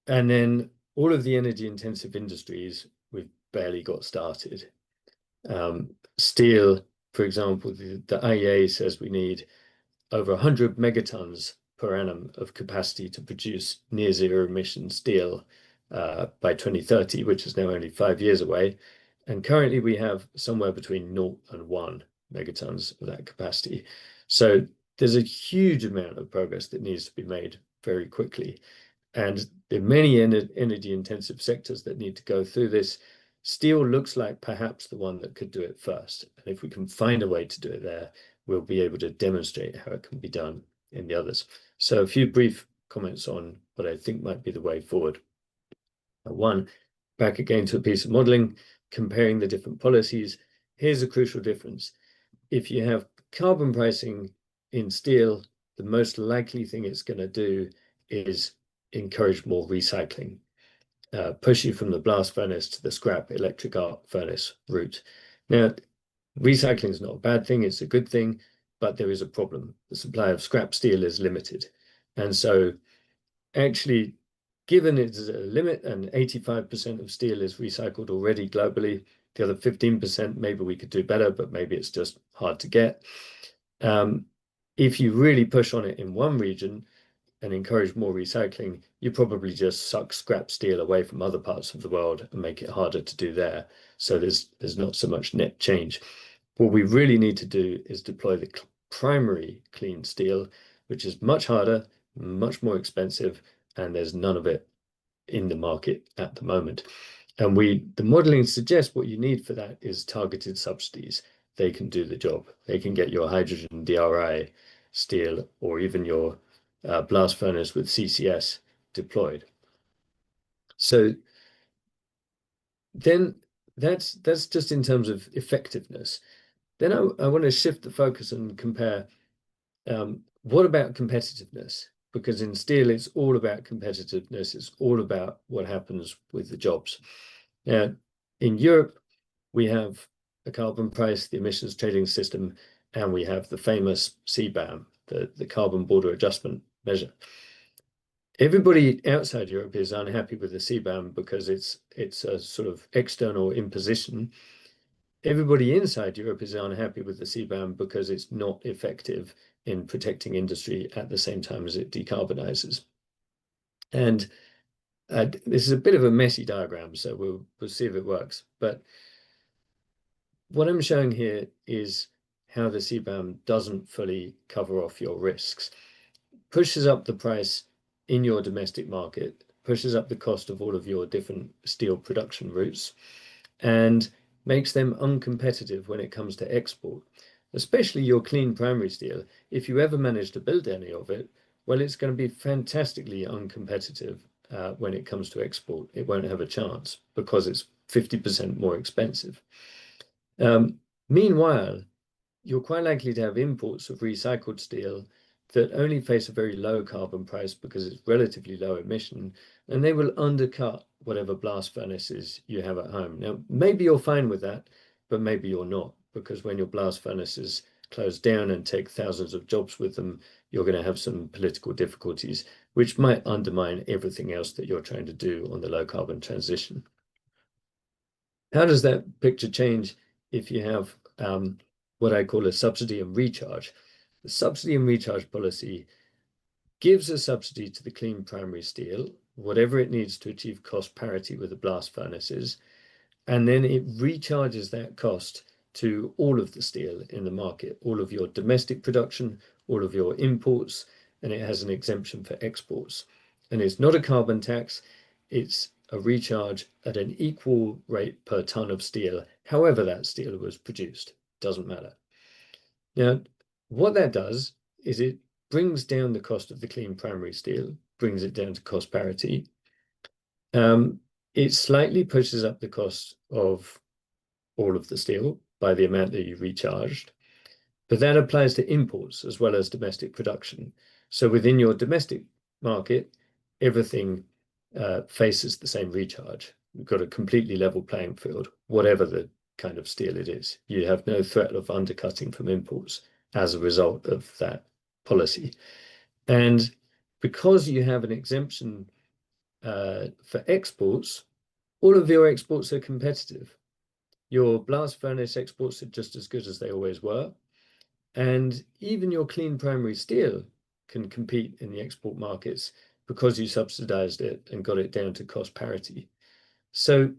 And then all of the energy intensive industries, we've barely got started. Steel, for example, the IEA says we need over 100 megatons per annum of capacity to produce near zero emission steel by 2030, which is now only 5 years away. And currently we have somewhere between 0 and 1 megatons of that capacity. So there's a huge amount of progress that needs to be made very quickly. And there are many energy intensive sectors that need to go through this. Steel looks like perhaps the one that could do it first. And if we can find a way to do it there, we'll be able to demonstrate how it can be done in the others. So a few brief comments on what I think might be the way forward. One, back again to a piece of modeling, comparing the different policies. Here's a crucial difference. If you have carbon pricing in steel, the most likely thing it's going to do is encourage more recycling, push you from the blast furnace to the scrap electric arc furnace route. Now, recycling is not a bad thing, it's a good thing, but there is a problem. The supply of scrap steel is limited. And so actually, given it's a limit and 85% of steel is recycled already globally, the other 15%, maybe we could do better, but maybe it's just hard to get. If you really push on it in one region and encourage more recycling, you probably just suck scrap steel away from other parts of the world and make it harder to do there. So there's not so much net change. What we really need to do is deploy the primary clean steel, which is much harder, much more expensive, and there's none of it in the market at the moment. And the modeling suggests what you need for that is targeted subsidies. They can do the job. They can get your hydrogen DRI steel or even your blast furnace with CCS deployed. So then that's just in terms of effectiveness. Then I want to shift the focus and compare what about competitiveness? Because in steel, it's all about competitiveness. It's all about what happens with the jobs. Now, in Europe, we have a carbon price, the emissions trading system, and we have the famous CBAM, the carbon border adjustment measure. Everybody outside Europe is unhappy with the CBAM because it's a sort of external imposition. Everybody inside Europe is unhappy with the CBAM because it's not effective in protecting industry at the same time as it decarbonizes. And this is a bit of a messy diagram, so we'll see if it works. But what I'm showing here is how the CBAM doesn't fully cover off your risks. Pushes up the price in your domestic market, pushes up the cost of all of your different steel production routes, and makes them uncompetitive when it comes to export, especially your clean primary steel. If you ever manage to build any of it, well, it's going to be fantastically uncompetitive when it comes to export. It won't have a chance because it's 50% more expensive. Meanwhile, you're quite likely to have imports of recycled steel that only face a very low carbon price because it's relatively low emission, and they will undercut whatever blast furnaces you have at home. Now, maybe you're fine with that, but maybe you're not, because when your blast furnaces close down and take thousands of jobs with them, you're going to have some political difficulties, which might undermine everything else that you're trying to do on the low carbon transition. How does that picture change if you have what I call a subsidy and recharge? The subsidy and recharge policy gives a subsidy to the clean primary steel, whatever it needs to achieve cost parity with the blast furnaces, and then it recharges that cost to all of the steel in the market, all of your domestic production, all of your imports, and it has an exemption for exports. And it's not a carbon tax, it's a recharge at an equal rate per ton of steel, however that steel was produced, doesn't matter. Now, what that does is it brings down the cost of the clean primary steel, brings it down to cost parity. It slightly pushes up the cost of all of the steel by the amount that you recharged, but that applies to imports as well as domestic production. So within your domestic market, everything faces the same recharge. You've got a completely level playing field, whatever the kind of steel it is. You have no threat of undercutting from imports as a result of that policy. And because you have an exemption for exports, all of your exports are competitive. Your blast furnace exports are just as good as they always were. And even your clean primary steel can compete in the export markets because you subsidized it and got it down to cost parity. So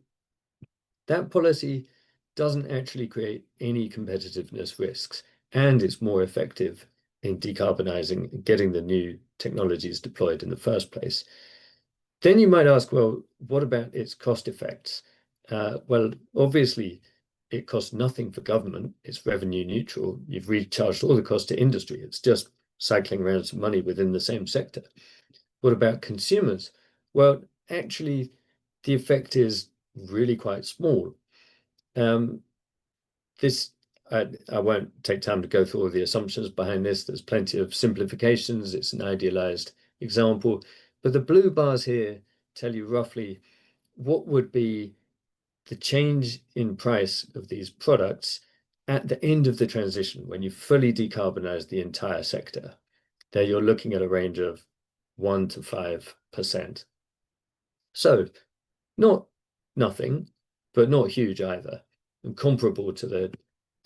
that policy doesn't actually create any competitiveness risks, and it's more effective in decarbonizing and getting the new technologies deployed in the first place. Then you might ask, well, what about its cost effects? Well, obviously, it costs nothing for government. It's revenue neutral. You've recharged all the cost to industry. It's just cycling around some money within the same sector. What about consumers? Well, actually, the effect is really quite small. This I won't take time to go through all the assumptions behind this. There's plenty of simplifications. It's an idealized example. But the blue bars here tell you roughly what would be the change in price of these products at the end of the transition when you fully decarbonize the entire sector. There you're looking at a range of 1 to 5%. So not nothing, but not huge either, and comparable to the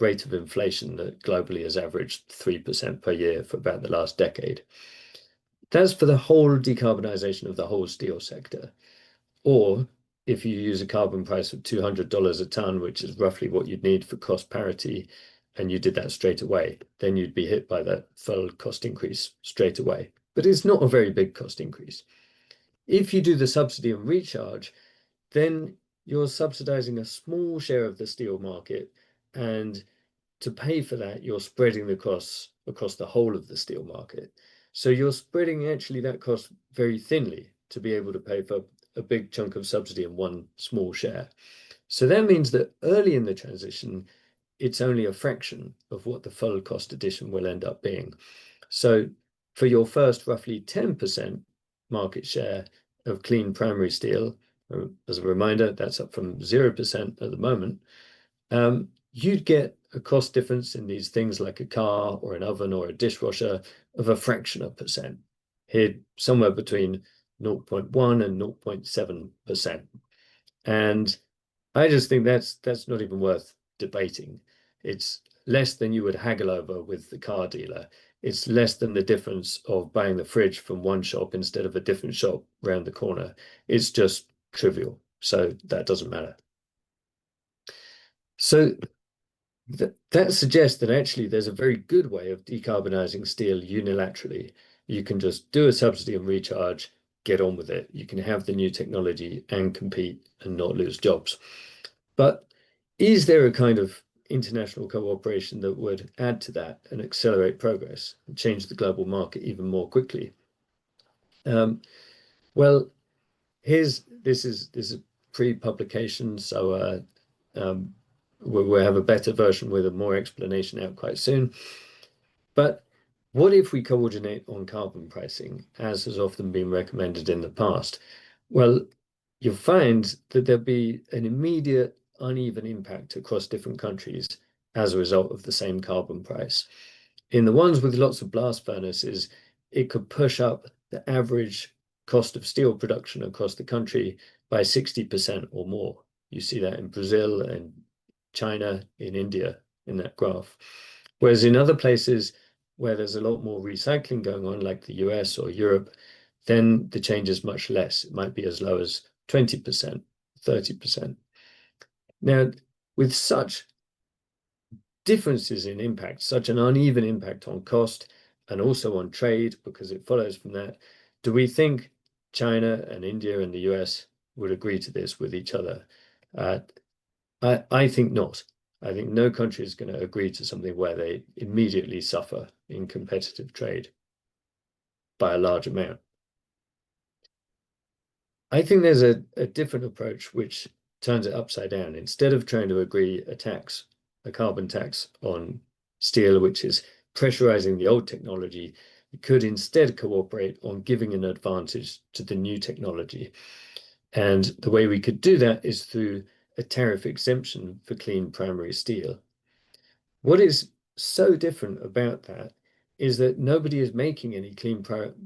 rate of inflation that globally has averaged 3% per year for about the last decade. That's for the whole decarbonization of the whole steel sector. Or if you use a carbon price of $200 a ton, which is roughly what you'd need for cost parity, and you did that straight away, then you'd be hit by that full cost increase straight away. But it's not a very big cost increase. If you do the subsidy and recharge, then you're subsidizing a small share of the steel market, and to pay for that, you're spreading the costs across the whole of the steel market. So you're spreading actually that cost very thinly to be able to pay for a big chunk of subsidy in one small share. So that means that early in the transition, it's only a fraction of what the full cost addition will end up being. So for your first roughly 10% market share of clean primary steel, as a reminder, that's up from 0% at the moment, you'd get a cost difference in these things like a car or an oven or a dishwasher of a fraction of percent, here somewhere between 0.1 and 0.7%. And I just think that's not even worth debating. It's less than you would haggle over with the car dealer. It's less than the difference of buying the fridge from one shop instead of a different shop round the corner. It's just trivial. So that doesn't matter. So that suggests that actually there's a very good way of decarbonizing steel unilaterally. You can just do a subsidy and recharge, get on with it. You can have the new technology and compete and not lose jobs. But is there a kind of international cooperation that would add to that and accelerate progress and change the global market even more quickly? Well, this is pre-publication, so we'll have a better version with a more explanation out quite soon. But what if we coordinate on carbon pricing, as has often been recommended in the past? Well, you'll find that there'll be an immediate uneven impact across different countries as a result of the same carbon price. In the ones with lots of blast furnaces, it could push up the average cost of steel production across the country by 60% or more. You see that in Brazil and China, in India, in that graph. Whereas in other places where there's a lot more recycling going on, like the US or Europe, then the change is much less. It might be as low as 20%, 30%. Now, with such differences in impact, such an uneven impact on cost and also on trade, because it follows from that, do we think China and India and the US would agree to this with each other? I think not. I think no country is going to agree to something where they immediately suffer in competitive trade by a large amount. I think there's a different approach which turns it upside down. Instead of trying to agree a carbon tax on steel, which is pressurizing the old technology, we could instead cooperate on giving an advantage to the new technology. And the way we could do that is through a tariff exemption for clean primary steel. What is so different about that is that nobody is making any clean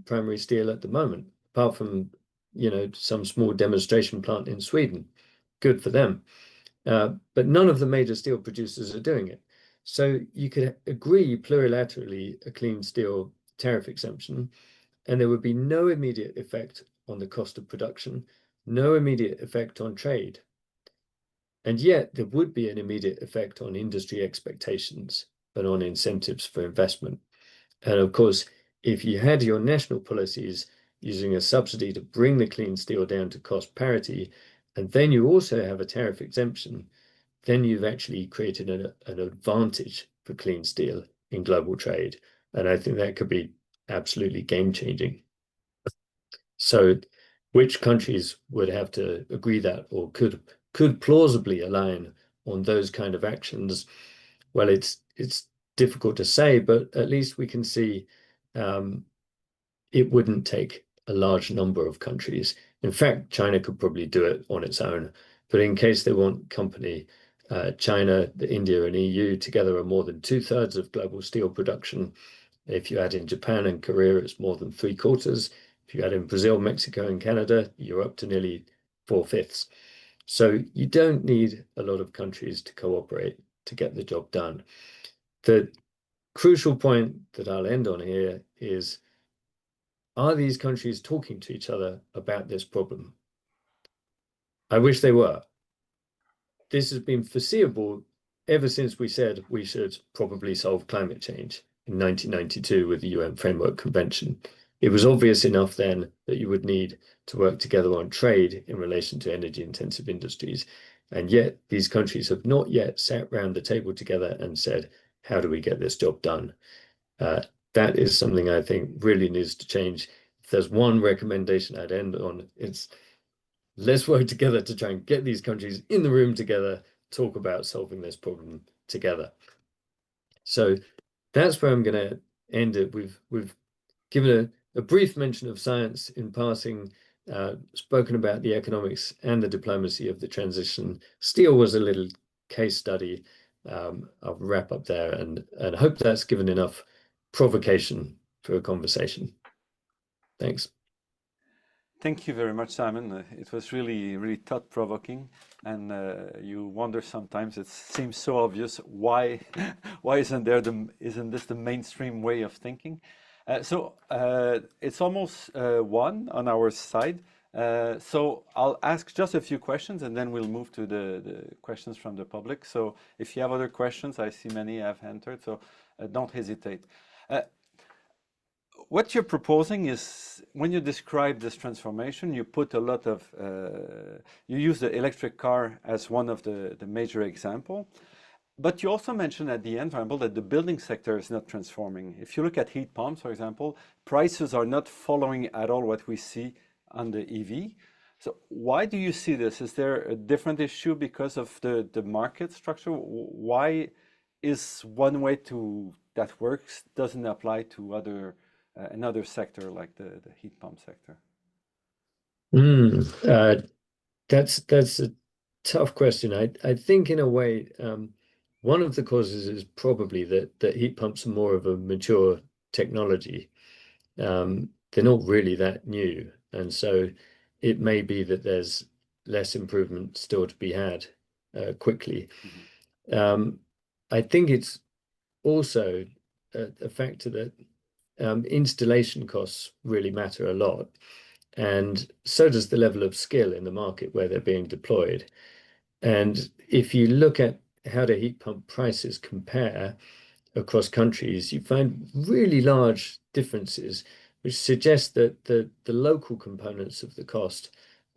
primary steel at the moment, apart from some small demonstration plant in Sweden. Good for them. But none of the major steel producers are doing it. So you could agree plurilaterally a clean steel tariff exemption, and there would be no immediate effect on the cost of production, no immediate effect on trade. And yet there would be an immediate effect on industry expectations and on incentives for investment. And of course, if you had your national policies using a subsidy to bring the clean steel down to cost parity, and then you also have a tariff exemption, then you've actually created an advantage for clean steel in global trade. And I think that could be absolutely game changing. So which countries would have to agree that or could plausibly align on those kind of actions? Well, it's difficult to say, but at least we can see it wouldn't take a large number of countries. In fact, China could probably do it on its own. But in case they want company, China, India, and EU together are more than 2/3 of global steel production. If you add in Japan and Korea, it's more than 3/4. If you add in Brazil, Mexico, and Canada, you're up to nearly 4/5. So you don't need a lot of countries to cooperate to get the job done. The crucial point that I'll end on here is, are these countries talking to each other about this problem? I wish they were. This has been foreseeable ever since we said we should probably solve climate change in 1992 with the UN Framework Convention. It was obvious enough then that you would need to work together on trade in relation to energy-intensive industries. And yet these countries have not yet sat round the table together and said, how do we get this job done? That is something I think really needs to change. If there's one recommendation I'd end on, it's let's work together to try and get these countries in the room together, talk about solving this problem together. So that's where I'm going to end it. We've given a brief mention of science in passing, spoken about the economics and the diplomacy of the transition. Steel was a little case study. I'll wrap up there and hope that's given enough provocation for a conversation. Thanks. Thank you very much, Simon. It was really, really thought-provoking, and you wonder sometimes. It seems so obvious. Why isn't this the mainstream way of thinking? So it's almost one on our side. So I'll ask just a few questions, and then we'll move to the questions from the public. So if you have other questions, I see many have entered. So don't hesitate. What you're proposing is, when you describe this transformation, you put a lot of, you use the electric car as one of the major example, but you also mentioned at the end, for example, that the building sector is not transforming. If you look at heat pumps, for example, prices are not following at all what we see on the EV. So why do you see this? Is there a different issue because of the market structure? Why is one way that works doesn't apply to another sector like the heat pump sector? That's a tough question. I think in a way, one of the causes is probably that heat pumps are more of a mature technology. They're not really that new, and so it may be that there's less improvement still to be had quickly. I think it's also a factor that installation costs really matter a lot, and so does the level of skill in the market where they're being deployed. And if you look at how the heat pump prices compare across countries, you find really large differences, which suggest that the local components of the cost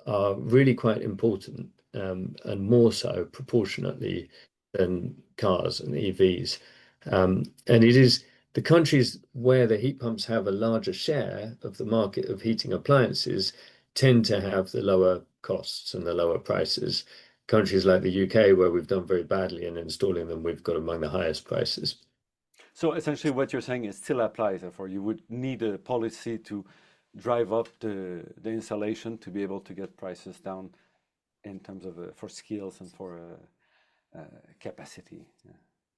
are really quite important, and more so proportionately than cars and EVs. And it is the countries where the heat pumps have a larger share of the market of heating appliances tend to have the lower costs and the lower prices. Countries like the UK, where we've done very badly in installing them, we've got among the highest prices. So essentially what you're saying is still applies, therefore you would need a policy to drive up the installation to be able to get prices down in terms of for skills and for capacity.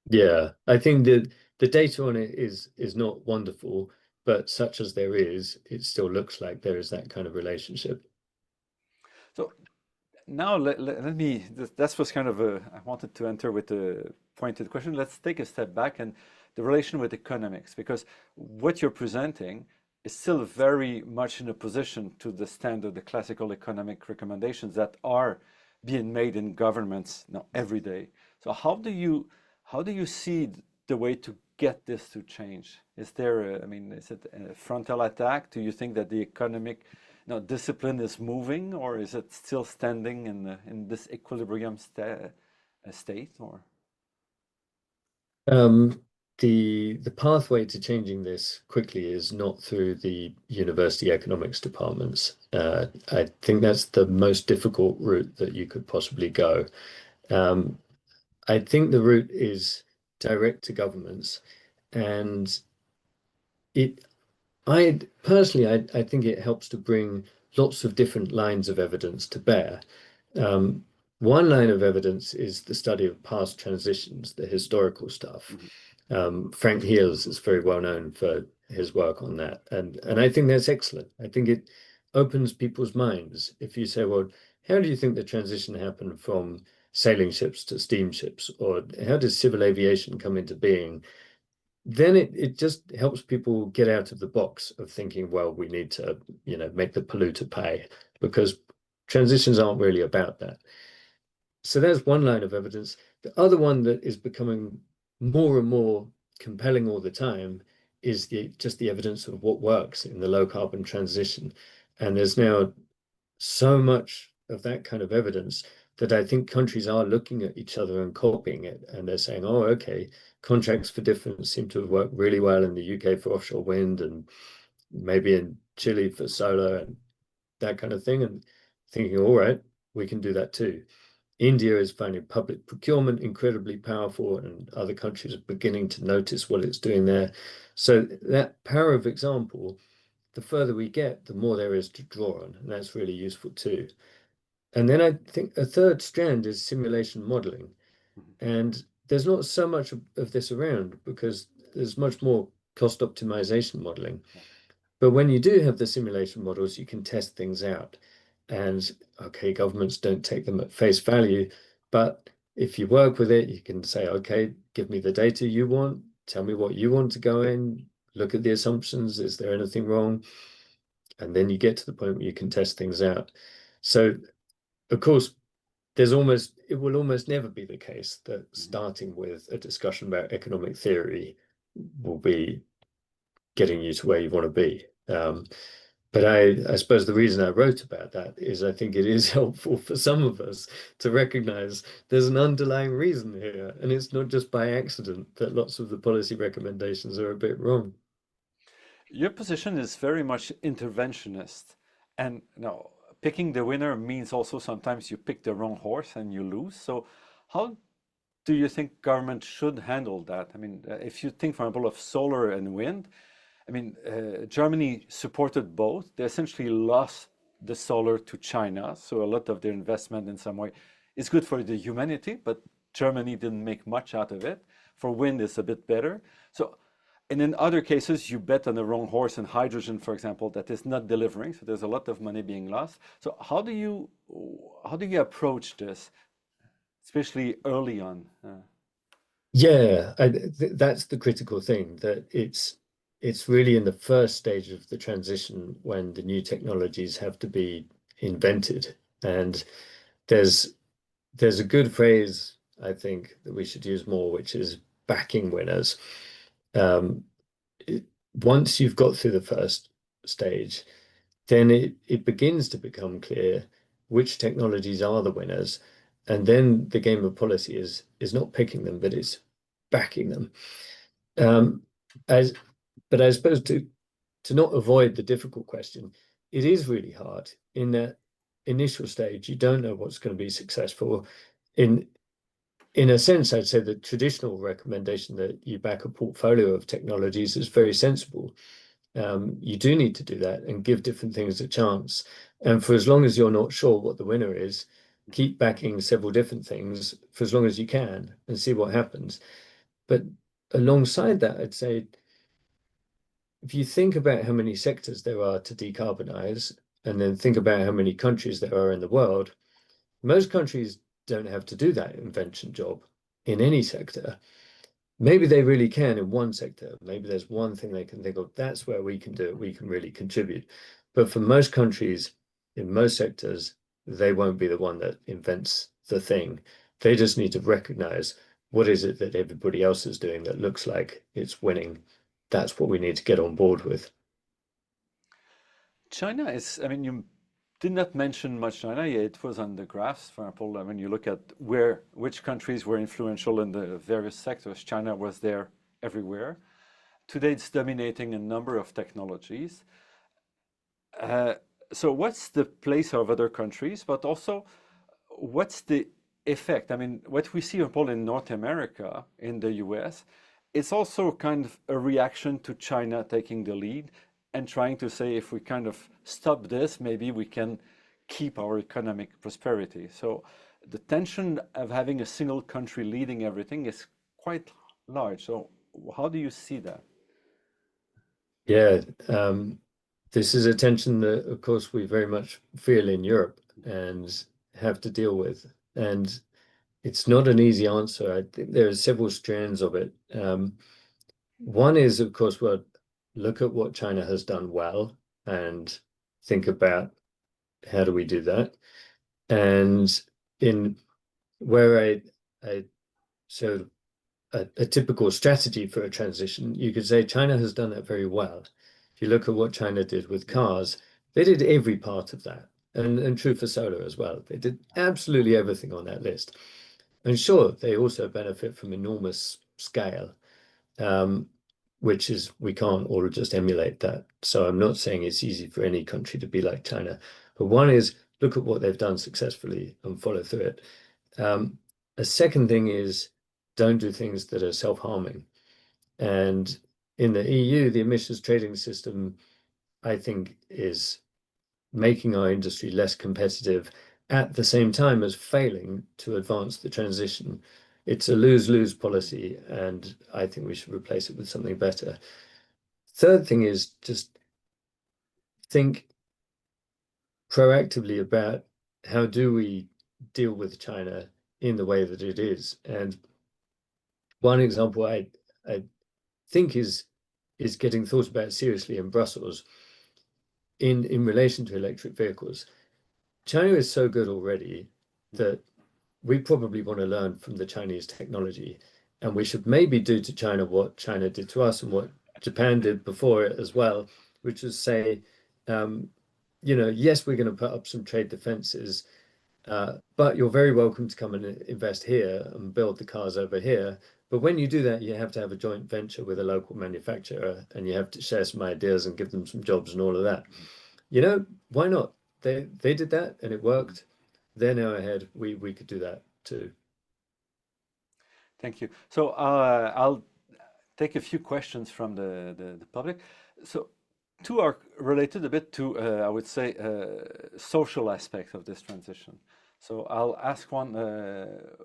Yeah, I think that the data on it is not wonderful, but such as there is, it still looks like there is that kind of relationship. So now let me, that was kind of a, I wanted to enter with a pointed question. Let's take a step back and the relation with economics, because what you're presenting is still very much in opposition to the standard, the classical economic recommendations that are being made in governments now every day. So how do you see the way to get this to change? Is there, I mean, is it a frontal attack? Do you think that the economic discipline is moving, or is it still standing in this equilibrium state? Or Um, the pathway to changing this quickly is not through the university economics departments. I think that's the most difficult route that you could possibly go. Um, I think the route is direct to governments, and it I personally, I think it helps to bring lots of different lines of evidence to bear. Um, One line of evidence is the study of past transitions, the historical stuff. Mhm. Frank Heels is very well known for his work on that, and I think that's excellent. I think it opens people's minds. If you say, well, how do you think the transition happened from sailing ships to steamships, or how did civil aviation come into being? Then it just helps people get out of the box of thinking, well, we need to, make the polluter pay, because transitions aren't really about that. So there's one line of evidence. The other one that is becoming more and more compelling all the time is just the evidence of what works in the low carbon transition. And there's now so much of that kind of evidence that I think countries are looking at each other and copying it. And they're saying, oh, okay, contracts for difference seem to have worked really well in the UK for offshore wind, and maybe in Chile for solar and that kind of thing. And thinking, all right, we can do that too. India is finding public procurement incredibly powerful, and other countries are beginning to notice what it's doing there. So that power of example, the further we get, the more there is to draw on, and that's really useful too. And then I think a third strand is simulation modeling. Mhm. And there's not so much of this around because there's much more cost optimization modeling. Yeah. But when you do have the simulation models, you can test things out. And okay, governments don't take them at face value, but if you work with it, you can say, okay, give me the data you want, tell me what you want to go in, look at the assumptions, is there anything wrong? And then you get to the point where you can test things out. So, of course, it will almost never be the case that Mhm. starting with a discussion about economic theory will be getting you to where you want to be. But I suppose the reason I wrote about that is I think it is helpful for some of us to recognize there's an underlying reason here, and it's not just by accident that lots of the policy recommendations are a bit wrong. Your position is very much interventionist, and now picking the winner means also sometimes you pick the wrong horse and you lose. So how do you think government should handle that? I mean, if you think, for example, of solar and wind, I mean, Germany supported both. They essentially lost the solar to China, so a lot of their investment in some way is good for the humanity, but Germany didn't make much out of it. For wind, it's a bit better. So, and in other cases, you bet on the wrong horse in hydrogen, for example, that is not delivering. So there's a lot of money being lost. So how do you approach this, especially early on? Yeah, that's the critical thing, that it's really in the first stage of the transition when the new technologies have to be invented. And there's there's a good phrase I think that we should use more, which is backing winners. Um, it, Once you've got through the first stage, then it begins to become clear which technologies are the winners. And then the game of policy is not picking them, but it's backing them. Um, as but I suppose to not avoid the difficult question, it is really hard in that initial stage. You don't know what's going to be successful. In in a sense, I'd say the traditional recommendation that you back a portfolio of technologies is very sensible. You do need to do that and give different things a chance. And for as long as you're not sure what the winner is, keep backing several different things for as long as you can and see what happens. But alongside that, I'd say if you think about how many sectors there are to decarbonize, and then think about how many countries there are in the world, most countries don't have to do that invention job in any sector. Maybe they really can in one sector. Maybe there's one thing they can think of, that's where we can do it, we can really contribute. But for most countries, in most sectors, they won't be the one that invents the thing. They just need to recognize what is it that everybody else is doing that looks like it's winning. That's what we need to get on board with. China is, I mean, you did not mention much China. Yeah, it was on the graphs, for example. When you look at which countries were influential in the various sectors, China was there everywhere. Today, it's dominating a number of technologies. Uh, so what's the place of other countries, but also what's the effect? I mean, what we see, for example, in North America, in the US, it's also kind of a reaction to China taking the lead and trying to say, if we kind of stop this, maybe we can keep our economic prosperity. So the tension of having a single country leading everything is quite large. So how do you see that? Yeah, this is a tension that, of course, we very much feel in Europe and have to deal with. And it's not an easy answer. I think there are several strands of it. One is, of course, well, look at what China has done well and think about how do we do that. And in where I so a typical strategy for a transition, you could say China has done that very well. If you look at what China did with cars, they did every part of that. And true for solar as well. They did absolutely everything on that list. And sure, they also benefit from enormous scale, um, which is we can't all just emulate that. So I'm not saying it's easy for any country to be like China. But one is look at what they've done successfully and follow through it. Um, a second thing is don't do things that are self-harming. And in the EU, the emissions trading system, I think, is making our industry less competitive at the same time as failing to advance the transition. It's a lose-lose policy, and I think we should replace it with something better. Third thing is just think proactively about how do we deal with China in the way that it is. And one example I think is getting thought about seriously in Brussels in relation to electric vehicles. China is so good already that we probably want to learn from the Chinese technology, and we should maybe do to China what China did to us and what Japan did before it as well, which is say, um, yes, we're going to put up some trade defenses, but you're very welcome to come and invest here and build the cars over here. But when you do that, you have to have a joint venture with a local manufacturer, and you have to share some ideas and give them some jobs and all of that. Why not? They did that and it worked. They're now ahead. We could do that too. Thank you. So I'll take a few questions from the public. So two are related a bit to, I would say, social aspects of this transition. So I'll ask one,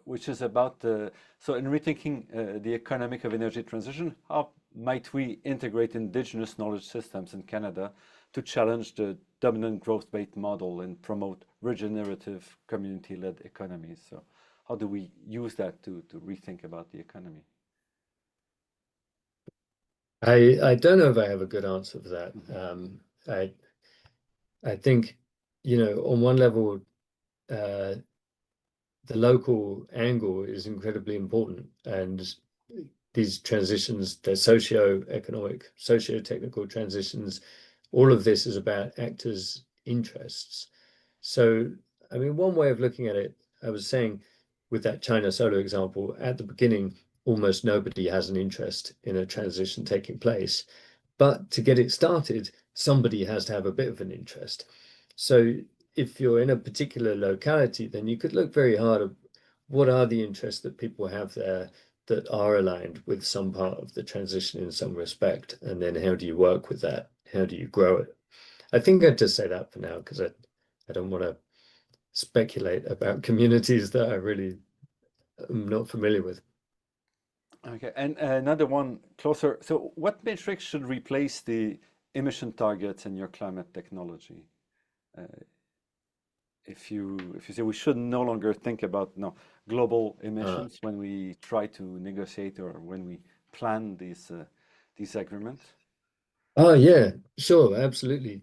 which is about so in rethinking the economic of energy transition, how might we integrate indigenous knowledge systems in Canada to challenge the dominant growth-based model and promote regenerative community-led economies? So how do we use that to rethink about the economy? I don't know if I have a good answer for that. I I think, on one level, uh, the local angle is incredibly important, and these transitions, they're socio-economic, socio-technical transitions. All of this is about actors' interests. So, I mean, one way of looking at it, I was saying with that China solar example, at the beginning, almost nobody has an interest in a transition taking place. But to get it started, somebody has to have a bit of an interest. So if you're in a particular locality, then you could look very hard at what are the interests that people have there that are aligned with some part of the transition in some respect, and then how do you work with that? How do you grow it? I think I'd just say that for now because I don't want to speculate about communities that I really am not familiar with. Okay, and another one closer. So, what metrics should replace the emission targets in your climate technology? if you say we should no longer think about global Uh, emissions when we try to negotiate or when we plan these agreements? Oh, yeah, sure, absolutely.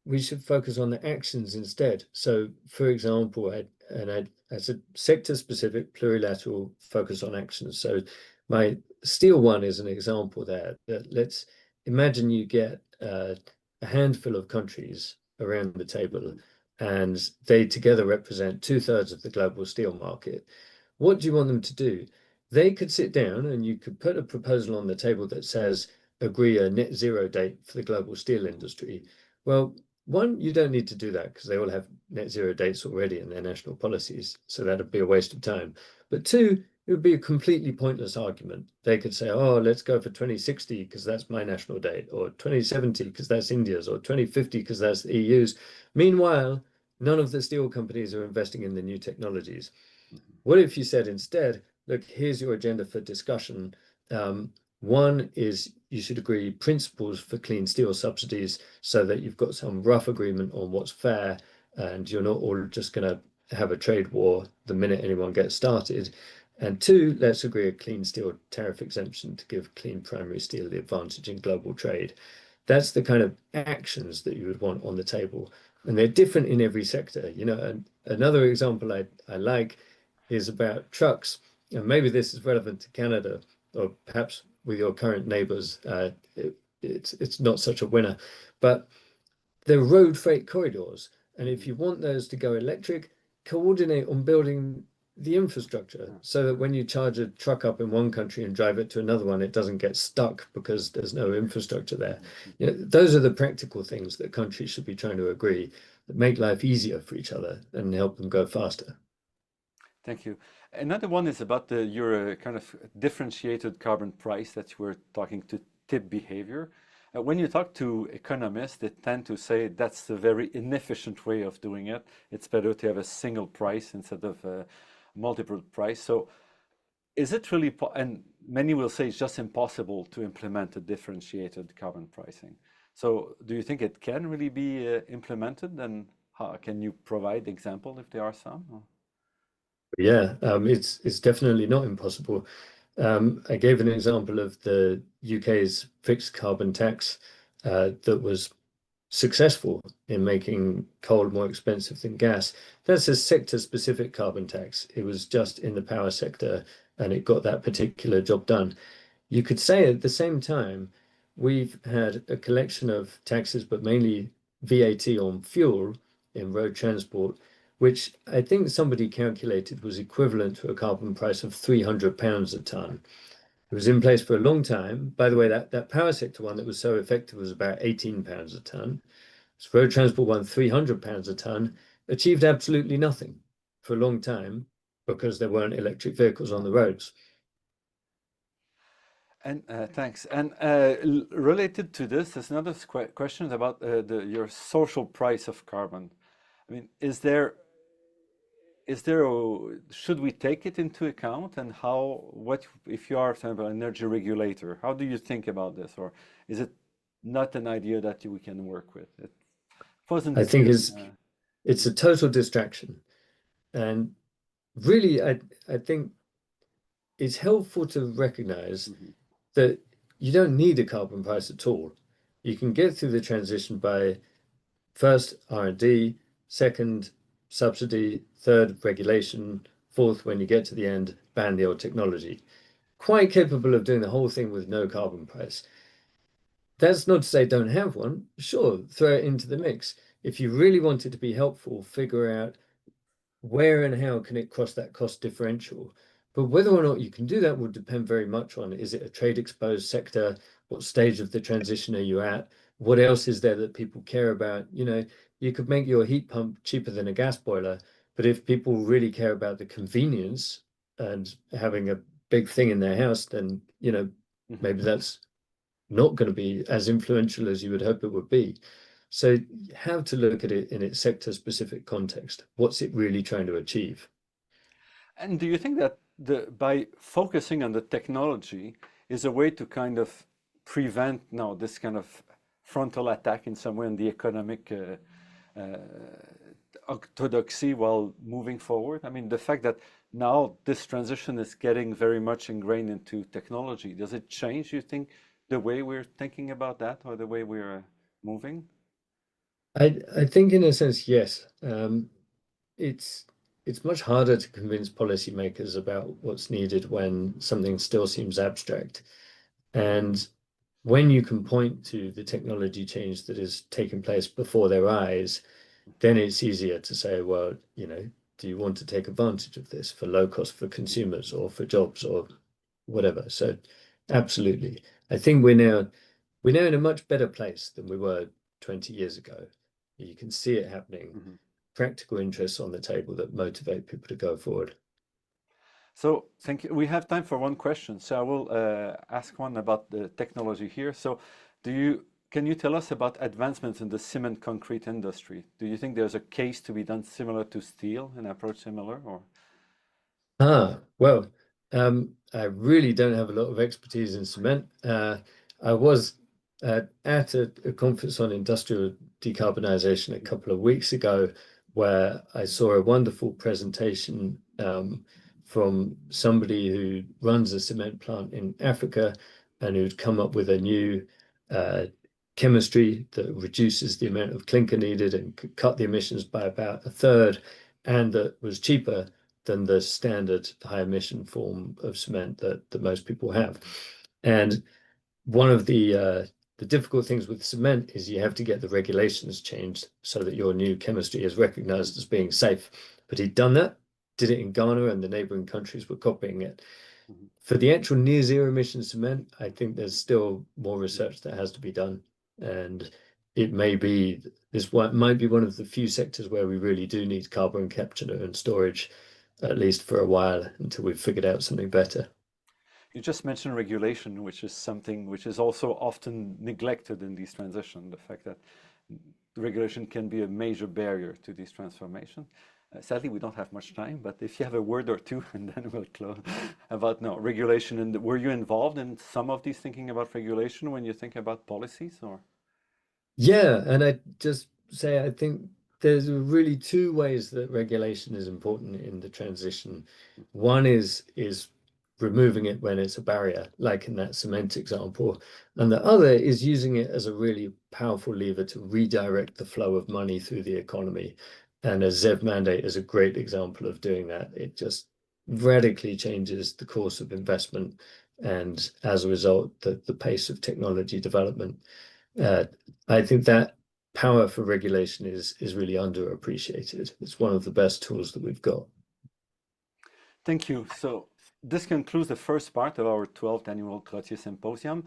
We should focus on the actions instead. So, for example, I said sector-specific plurilateral focus on actions. So, my steel one is an example there. That let's imagine you get a handful of countries around the table, Mhm. and they together represent two-thirds of the global steel market. What do you want them to do? They could sit down and you could put a proposal on the table that says, agree a net zero date for the global steel industry. Well, one, you don't need to do that because they all have net zero dates already in their national policies. So that'd be a waste of time. But two, it would be a completely pointless argument. They could say, oh, let's go for 2060 because that's my national date, or 2070 because that's India's, or 2050 because that's the EU's. Meanwhile, none of the steel companies are investing in the new technologies. Mhm. What if you said instead, look, here's your agenda for discussion. One is you should agree principles for clean steel subsidies so that you've got some rough agreement on what's fair and you're not all just going to have a trade war the minute anyone gets started. And two, let's agree a clean steel tariff exemption to give clean primary steel the advantage in global trade. That's the kind of actions that you would want on the table. And they're different in every sector. And another example I like is about trucks. And maybe this is relevant to Canada, or perhaps with your current neighbors, it's not such a winner. But the road freight corridors, and if Mhm. you want those to go electric, coordinate on building the infrastructure Yeah. so that when you charge a truck up in one country and drive it to another one, it doesn't get stuck because there's no infrastructure there. Mhm. Mhm. Those are the practical things that countries should be trying to agree that make life easier for each other and help them go faster. Thank you. Another one is about your kind of differentiated carbon price that you were talking to tip behavior. When you talk to economists, they tend to say that's a very inefficient way of doing it. It's better to have a single price instead of a multiple price. So is it really, and many will say it's just impossible to implement a differentiated carbon pricing. So do you think it can really be implemented? And how, can you provide example if there are some? Or- Yeah, it's definitely not impossible. I gave an example of the UK's fixed carbon tax that was successful in making coal more expensive than gas. That's a sector-specific carbon tax. It was just in the power sector, and it got that particular job done. You could say at the same time, we've had a collection of taxes, but mainly VAT on fuel in road transport, which I think somebody calculated was equivalent to a carbon price of £300 a ton. It was in place for a long time. By the way, that power sector one that was so effective was about £18 a ton. So road transport one, £300 a ton, achieved absolutely nothing for a long time because there weren't electric vehicles on the roads. And thanks. And related to this, there's another question about your social price of carbon. I mean, should we take it into account? And what if you are an energy regulator? How do you think about this? Or is it not an idea that we can work with? It wasn't I think clear. it's a total distraction. And really, I think it's helpful to recognize Mhm. that you don't need a carbon price at all. You can get through the transition by first R&D, second subsidy, third regulation, fourth, when you get to the end, ban the old technology. Quite capable of doing the whole thing with no carbon price. That's not to say don't have one. Sure, throw it into the mix. If you really want it to be helpful, figure out where and how can it cross that cost differential? But whether or not you can do that will depend very much on, is it a trade exposed sector? What stage of the transition are you at? What else is there that people care about? You could make your heat pump cheaper than a gas boiler, but if people really care about the convenience and having a big thing in their house, then, Mhm. maybe that's not going to be as influential as you would hope it would be. So you have to look at it in its sector-specific context. What's it really trying to achieve? And do you think that by focusing on the technology is a way to kind of prevent now this kind of frontal attack in some way on the economic orthodoxy while moving forward? I mean, the fact that now this transition is getting very much ingrained into technology, does it change, you think, the way we're thinking about that or the way we're moving? I think in a sense, yes. It's it's much harder to convince policymakers about what's needed when something still seems abstract. And when you can point to the technology change that is taking place before their eyes, then it's easier to say, well, do you want to take advantage of this for low cost for consumers or for jobs or whatever? So absolutely. I think we're now in a much better place than we were 20 years ago. You can see it happening, Mhm. practical interests on the table that motivate people to go forward. So thank you. We have time for one question. So I will ask one about the technology here. So can you tell us about advancements in the cement concrete industry? Do you think there's a case to be done similar to steel, an approach similar, or? Well, I really don't have a lot of expertise in cement. I was at a conference on industrial decarbonisation a couple of weeks ago, where I saw a wonderful presentation from somebody who runs a cement plant in Africa and who'd come up with a new chemistry that reduces the amount of clinker needed and could cut the emissions by about a third, and that was cheaper than the standard high emission form of cement that most people have. And one of the difficult things with cement is you have to get the regulations changed so that your new chemistry is recognized as being safe. But he'd done that, did it in Ghana, and the neighboring countries were copying it. Mhm. For the actual near zero emission cement, I think there's still more research that has to be done. And it may be might be one of the few sectors where we really do need carbon capture and storage, at least for a while, until we've figured out something better. You just mentioned regulation, which is something which is also often neglected in these transitions. The fact that regulation can be a major barrier to this transformation. Sadly, we don't have much time, but if you have a word or two, and then we'll close about no regulation. And were you involved in some of these thinking about regulation when you think about policies, or? Yeah, and I just say I think there's really two ways that regulation is important in the transition. One is removing it when it's a barrier, like in that cement example, and the other is using it as a really powerful lever to redirect the flow of money through the economy. And a ZEV mandate is a great example of doing that. It just radically changes the course of investment, and as a result, the pace of technology development. Uh, I think that power for regulation is really underappreciated. It's one of the best tools that we've got. Thank you. So this concludes the first part of our 12th annual Trottier Symposium.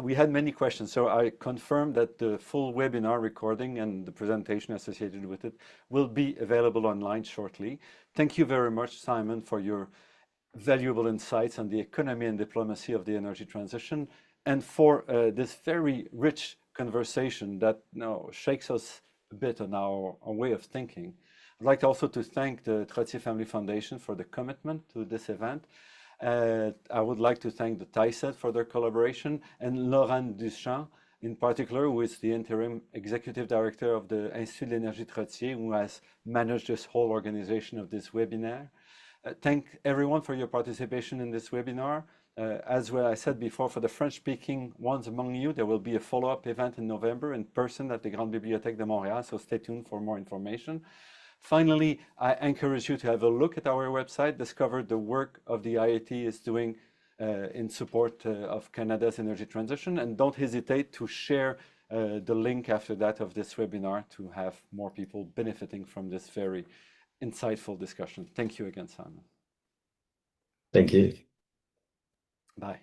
We had many questions, so I confirm that the full webinar recording and the presentation associated with it will be available online shortly. Thank you very much, Simon, for your valuable insights on the economy and diplomacy of the energy transition, and for this very rich conversation that shakes us a bit on our way of thinking. I'd like also to thank the Trottier Family Foundation for the commitment to this event. I would like to thank the TISET for their collaboration, and Laurent Duchamp in particular, who is the interim executive director of the Institut de l'Énergie Trottier, who has managed this whole organization of this webinar. Thank everyone for your participation in this webinar. As well, I said before, for the French-speaking ones among you, there will be a follow-up event in November in person at the Grande Bibliothèque de Montréal, so stay tuned for more information. Finally, I encourage you to have a look at our website, discover the work of the IAT is doing in support of Canada's energy transition, and don't hesitate to share the link after that of this webinar to have more people benefiting from this very insightful discussion. Thank you again, Simon. Thank you. Bye.